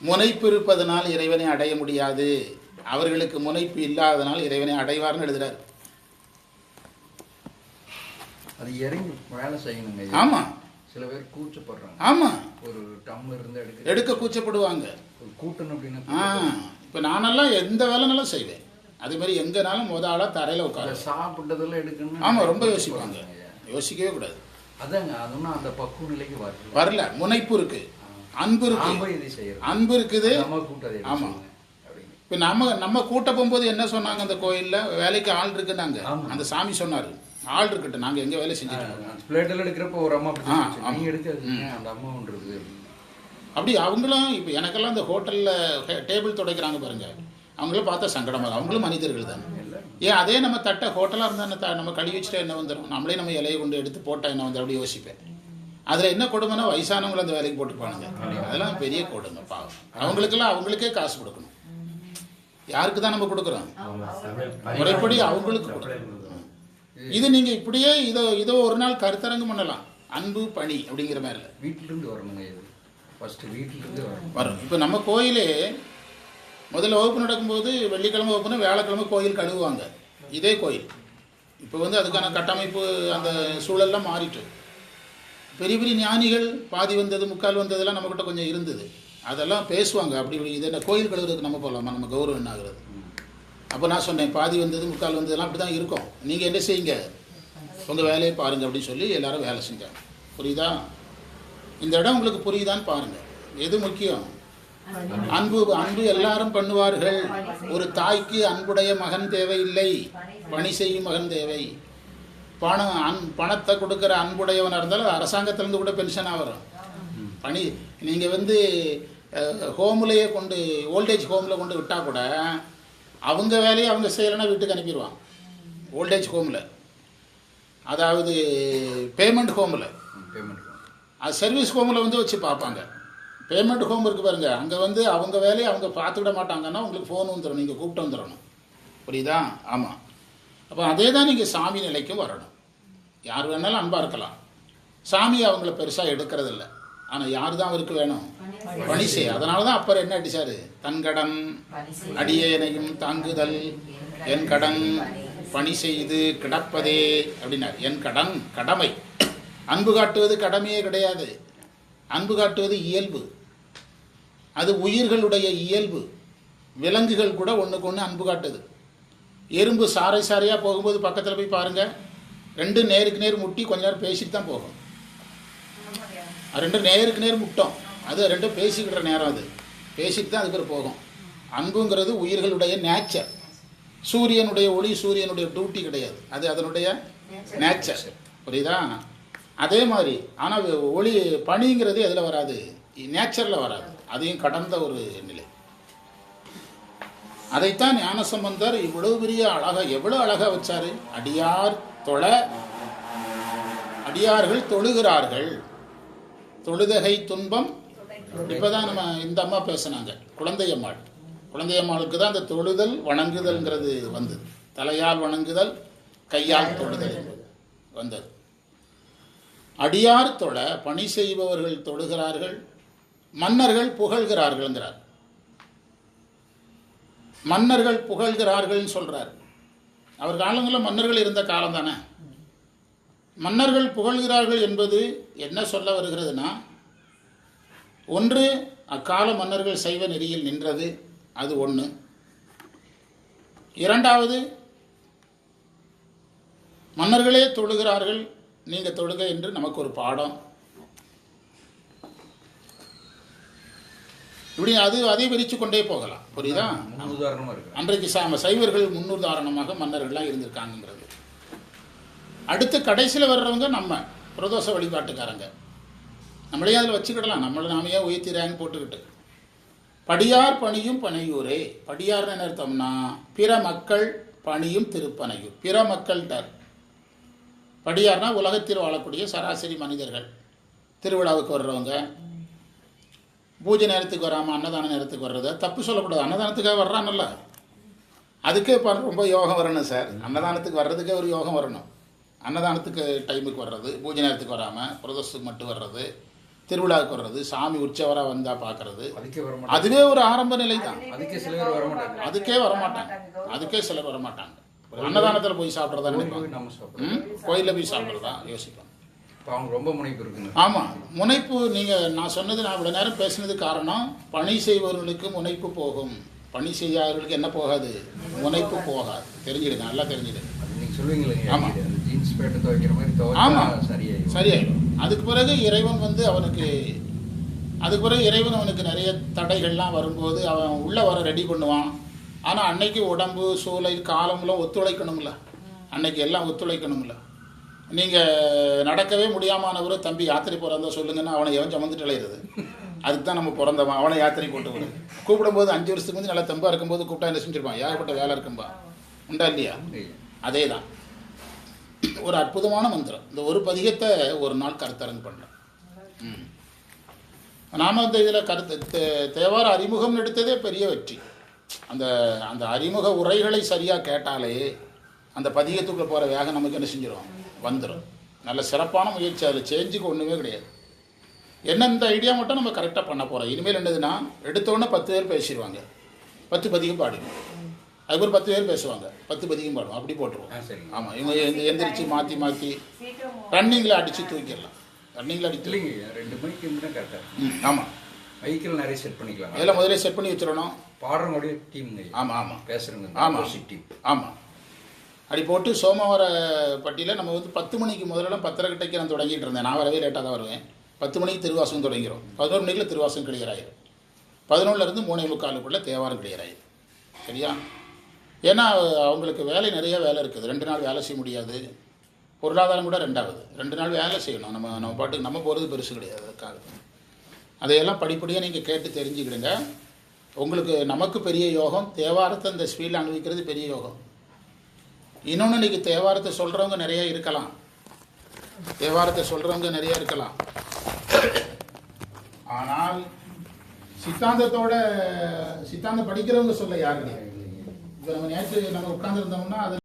முனைப்பு இருப்பதனால் இறைவனை அடைய முடியாது. அவர்களுக்கு முனைப்பு இல்லாதனால் இறைவனை அடைவார்னு எழுதுறாரு. அது இறங்கி வேலை செய்யணுங்க. ஆமா, சில பேர் கூச்சப்படுறாங்க. ஆமா, ஒரு டம்ளர் இருந்து எடுக்க கூச்சப்படுவாங்க. ஒரு கூட்டணும் அப்படின்னு. இப்போ நானெல்லாம் எந்த வேலைனாலும் செய்வேன். அதே மாதிரி எங்கனாலும் ஆளா தரையில உட்கார சாப்பிட்டதெல்லாம் எடுக்கணும். ஆமா, ரொம்ப யோசிப்பாங்க. யோசிக்கவே கூடாது. அதாங்க, அதுவும் அந்த பக்குவ நிலைக்கு வரல. முனைப்பு இருக்கு, அன்பு இருக்கு, அன்பு இருக்குது. ஆமா, இப்போ நம்ம கூட்ட போகும்போது என்ன சொன்னாங்க அந்த கோயில்ல, வேலைக்கு ஆள் இருக்குன்னாங்க. அந்த சாமி சொன்னாரு, ஆள் இருக்கட்டும், நாங்க எங்க வேலை செஞ்சுட்டு பிளேட்ல எடுக்கிறப்ப ஒரு அம்மா நீங்க எடுத்து அந்த அம்மான்றது அப்படி. அவங்களும் இப்போ எனக்கெல்லாம் இந்த ஹோட்டல்ல டேபிள் துடைக்கிறாங்க பாருங்க, அவங்களும் பார்த்தா சங்கடமாக. அவங்களும் மனிதர்கள் தான். ஏன் அதே நம்ம தட்டை ஹோட்டலாக இருந்தால் நம்ம கழுவி வச்சுட்டா என்ன வந்துடும், நம்மளே நம்ம இலையை கொண்டு எடுத்து போட்டால் என்ன வந்து அப்படி யோசிப்பேன். அதில் என்ன கொடுமைன்னா வயசானவங்களும் அந்த வேலைக்கு போட்டுப்பானுங்க. அதெல்லாம் பெரிய கொடுங்க பாவம். அவங்களுக்கே காசு கொடுக்கணும். யாருக்கு தான் நம்ம கொடுக்குறோம்? முறைப்படி அவங்களுக்கு கொடுக்கணும். இது நீங்க இப்படியே இதோ ஒரு நாள் கருத்தரங்கு பண்ணலாம். அன்பு பணி அப்படிங்கிற மாதிரி இல்லை, வீட்டிலிருந்து வரணுங்க. வீட்டிலிருந்து வரும். இப்போ நம்ம கோயிலே முதல்ல வகுப்பு நடக்கும்போது வெள்ளிக்கிழமை வகுப்புனா வியாழக்கிழமை கோயில் கழுவுவாங்க. இதே கோயில் இப்போ வந்து அதுக்கான கட்டமைப்பு அந்த சூழல்லாம் மாறிட்டு, பெரிய பெரிய ஞானிகள் பாதி வந்தது முக்கால் வந்ததெல்லாம் நம்மக்கிட்ட கொஞ்சம் இருந்தது. அதெல்லாம் பேசுவாங்க. அப்படி இது என்ன கோயில் கழுவுறதுக்கு நம்ம போகலாமா, நம்ம கௌரவம் என்ன ஆகுறது? அப்போ நான் சொன்னேன், பாதி வந்தது முக்கால் வந்ததெல்லாம் அப்படி தான் இருக்கும். நீங்கள் என்ன செய்யுங்க, உங்கள் வேலையை பாருங்கள் அப்படின்னு சொல்லி எல்லாரும் வேலை செஞ்சாங்க. புரியுதா? இந்த இடம் உங்களுக்கு புரியுதான்னு பாருங்கள். எது முக்கியம்? அன்பு. அன்பு எல்லாரும் பண்ணுவார்கள். ஒரு தாய்க்கு அன்புடைய மகன் தேவையில்லை, பணி செய்யும் மகன் தேவை. பணத்தை கொடுக்குற அன்புடையவனாக இருந்தாலும் அரசாங்கத்திலேருந்து கூட பென்ஷனாக வரும். பணி நீங்கள் வந்து ஹோம்லேயே கொண்டு ஓல்டேஜ் ஹோமில் கொண்டு விட்டால் கூட அவங்க வேலையை அவங்க செய்யலைன்னா வீட்டுக்கு அனுப்பிடுவான். ஓல்டேஜ் ஹோமில், அதாவது பேமெண்ட் ஹோமில், அது சர்வீஸ் ஹோமில் வந்து வச்சு பார்ப்பாங்க. பேமெண்ட் ஹோம் இருக்குது பாருங்க, அங்கே வந்து அவங்க வேலையை அவங்க பார்த்துக்கிட மாட்டாங்கன்னா உங்களுக்கு ஃபோன் வந்துடும், நீங்கள் கூப்பிட்டு வந்துடணும். புரியுதா? ஆமாம். அப்போ அதே தான் நீங்கள் சாமி நிலைக்கும் வரணும். யார் வேணாலும் அன்பாக இருக்கலாம். சாமி அவங்கள பெருசாக எடுக்கிறதில்ல. ஆனால் யார் தான் அவருக்கு வேணும்? பணி செய்ய. அதனால தான் அப்பர் என்ன அடித்தார்? தன் கடன் அடியேனையும் தாங்குதல், என் கடன் பணி செய்து கிடப்பதே அப்படின்னார். என் கடன் கடமை. அன்பு காட்டுவது கடமையே கிடையாது. அன்பு காட்டுவது இயல்பு. அது உயிர்களுடைய இயல்பு. விலங்குகள் கூட ஒன்றுக்கு ஒன்று அன்பு காட்டுது. எறும்பு சாரை சாரையாக போகும்போது பக்கத்தில் போய் பாருங்கள், ரெண்டும் நேருக்கு நேர் முட்டி கொஞ்ச நேரம் பேசிட்டு தான் போகும். ரெண்டும் நேருக்கு நேர் முட்டும், அது ரெண்டும் பேசிக்கிற நேரம், அது பேசிட்டு தான் அதுக்கு போகும். அன்புங்கிறது உயிர்களுடைய நேச்சர். சூரியனுடைய ஒளி சூரியனுடைய டியூட்டி கிடையாது, அது அதனுடைய நேச்சர். புரியுதா? அதே மாதிரி ஆனால் ஒளி பணிங்கிறது எதில் வராது? நேச்சரில் வராது. அதையும் கடந்த ஒரு நிலை. அதைத்தான் ஞானசம்பந்தர் இவ்வளவு பெரிய அழகாக எவ்வளோ அழகாக வச்சாரு. அடியார் தொழ அடியார்கள் தொழுகிறார்கள், தொழுதகை துன்பம். இப்போதான் நம்ம இந்த அம்மா பேசினாங்க, குழந்தையம்மாள். குழந்தையம்மாளுக்கு தான் அந்த தொழுதல் வணங்குதல்ங்கிறது வந்தது. தலையால் வணங்குதல், கையால் தொழுதல் என்பது வந்தது. அடியார் தொழ பணி செய்பவர்கள் தொழுகிறார்கள், மன்னர்கள் புகழ்கிறார்கள்ங்கிறார். மன்னர்கள் புகழ்கிறார்கள் சொல்றார். அவர் காலங்களில் மன்னர்கள் இருந்த காலம் தானே. மன்னர்கள் புகழ்கிறார்கள் என்பது என்ன சொல்ல வருகிறதுனா, ஒன்று அக்கால மன்னர்கள் சைவ நெறியில் நின்றது, அது ஒன்று. இரண்டாவது, மன்னர்களே தொழுகிறார்கள், நீங்க தொழுக என்று நமக்கு ஒரு பாடம். இப்படி அதை விரிச்சு கொண்டே போகலாம். புரியுதா? அன்றைக்கு சைவர்கள் முன்னுதாரணமாக மன்னர்கள்லாம் இருந்திருக்காங்கிறது. அடுத்து கடைசியில் வர்றவங்க நம்ம பிரதோஷ வழிபாட்டுக்காரங்க. நம்மளே அதில் வச்சுக்கிடலாம், நம்மளை நாமையே உயர்த்தி ரேங்க் போட்டுக்கிட்டு. படியார் பணியும் பனையூரே. படியார்னு என்ன அர்த்தம்னா, பிற மக்கள் பணியும் திருப்பனையூர். பிற மக்கள்கிட்ட படியார்னா உலகத்தில் வாழக்கூடிய சராசரி மனிதர்கள். திருவிழாவுக்கு வர்றவங்க, பூஜை நேரத்துக்கு வராமல் அன்னதான நேரத்துக்கு வர்றதை தப்பு சொல்லக்கூடாது. அன்னதானத்துக்காக வர்றாங்கல்ல, அதுக்கே ரொம்ப யோகம் வரணும் சார். அன்னதானத்துக்கு வர்றதுக்கே ஒரு யோகம் வரணும். அன்னதானத்துக்கு டைமுக்கு வர்றது, பூஜை நேரத்துக்கு வராமல் பிரதோஷத்துக்கு மட்டும் வர்றது, திருவிழாவுக்கு வர்றது, சாமி உற்சவராக வந்தால் பார்க்கறது, அதுக்கே வர மாட்டாங்க. அதுவே ஒரு ஆரம்ப நிலை தான். அதுக்கே சில பேர் வர மாட்டாங்க. அதுக்கே வரமாட்டாங்க. அதுக்கே சிலர் வரமாட்டாங்க. அன்னதானத்தில் போய் சாப்பிட்றதா நினைப்பாங்க. நம்ம சாப்பிடுறோம். கோயிலில் போய் சாப்பிட்றதா யோசிப்பாங்க. இப்போ அவங்க ரொம்ப முனைப்பு இருக்குங்க. ஆமாம், முனைப்பு. நீங்கள் நான் சொன்னது, நான் இவ்வளோ நேரம் பேசினது காரணம், பணி செய்பவர்களுக்கு முனைப்பு போகும், பணி செய்யாதவர்களுக்கு என்ன போகாது, முனைப்பு போகாது. தெரிஞ்சிடுங்க, நல்லா தெரிஞ்சிடுங்க. அது நீங்கள் சொல்லுவீங்களே, ஆமாம், ஜீன்ஸ் பேட்டை துவைக்கிற மாதிரி துவைச்சா ஆமாம், சரியாயிடும். சரியாயிடும். அதுக்கு பிறகு இறைவன் வந்து அவனுக்கு நிறைய தடைகள்லாம் வரும்போது அவன் உள்ளே வர ரெடி பண்ணுவான். ஆனால் அன்னைக்கு உடம்பு சூளை காலம்லாம் ஒத்துழைக்கணும்ல, அன்னைக்கு எல்லாம் ஒத்துழைக்கணும்ல. நீங்கள் நடக்கவே முடியாமனவரை தம்பி யாத்திரை போகிறதா சொல்லுங்கன்னா அவனை எவன் சமந்துட்டு அலையிறது. அதுக்கு தான் நம்ம பிறந்தவன். அவனை யாத்திரை போட்டு விடு. கூப்பிடும்போது 5 வருஷத்துக்கு வந்து நல்லா தெம்பாக இருக்கும்போது கூப்பிட்டா என்ன செஞ்சிருப்பான், ஏகப்பட்ட வேலை இருக்கும்பா, உண்டா இல்லையா? அதே தான் ஒரு அற்புதமான மந்திரம். இந்த ஒரு பதிகத்தை ஒரு நாள் கருத்தரங்கு பண்ணுறேன். நாம் இந்த இதில் தேவார அறிமுகம் எடுத்ததே பெரிய வெற்றி. அந்த அந்த அறிமுக உரைகளை சரியாக கேட்டாலே அந்த பதிகத்துக்குள்ளே போகிற வேகம் நமக்கு என்ன செஞ்சிடும், வந்துடும். நல்ல சிறப்பான முயற்சி. அதில் சேஞ்சுக்கு ஒன்றுமே கிடையாது. என்ன இந்த ஐடியா மட்டும் நம்ம கரெக்டாக பண்ண போகிறோம். இனிமேல் என்னதுன்னா, எடுத்தோடனே 10 பேர் பேசிடுவாங்க, 10 பதிகம் பாடுவோம். அதுக்கு ஒரு 10 பேர் பேசுவாங்க, 10 பதிகம் பாடுவோம். அப்படி போட்டுருவோம். ஆமாம், இவங்க எந்திரிச்சு மாற்றி மாற்றி ரன்னிங்கில் அடித்து தூக்கிடலாம். ரன்னிங்கில் அடித்து இல்லைங்க, 2 மணிக்கு இருந்தால் கரெக்டாக. ஆமாம், மைக்கில் நிறைய செட் பண்ணிக்கலாம். அதெல்லாம் முதலே செட் பண்ணி வச்சிடணும். பாடுறவங்களுடைய டீம். ஆமாம் ஆமாம், பேசுகிறவங்க. ஆமாம் டீம். ஆமாம். அப்படி போட்டு சோமவார பட்டியில் நம்ம வந்து 10 மணிக்கு முதல்ல 10:30 நான் தொடங்கிட்டு இருந்தேன். நான் வரவே லேட்டாக தான் வருவேன். 10 மணிக்கு திருவாசகம் தொடங்கிறோம். 11 மணிக்குள்ள திருவாசகம் கிளியர் ஆயிடும். 11லேருந்து 3:45 தேவாரம் கிளியர் ஆயிடும். சரியா? ஏன்னா அவங்களுக்கு நிறைய வேலை இருக்குது. 2 நாள் வேலை செய்ய முடியாது. பொருளாதாரம் கூட 2வது. 2 நாள் வேலை செய்யணும். நம்ம பாட்டுக்கு நம்ம போகிறது பெருசு கிடையாது. அதுக்காக அதையெல்லாம் படிப்படியாக நீங்கள் கேட்டு தெரிஞ்சுக்கிடுங்க. உங்களுக்கு நமக்கு பெரிய யோகம். தேவாரத்தை இந்த ஸ்பீடில் அனுபவிக்கிறது பெரிய யோகம். இன்னொன்று, இன்றைக்கி தேவாரத்தை சொல்கிறவங்க நிறைய இருக்கலாம். ஆனால் சித்தாந்தம் படிக்கிறவங்க சொல்ல யாருங்க. இப்போ நம்ம நேற்று உட்காந்துருந்தோம்னா அது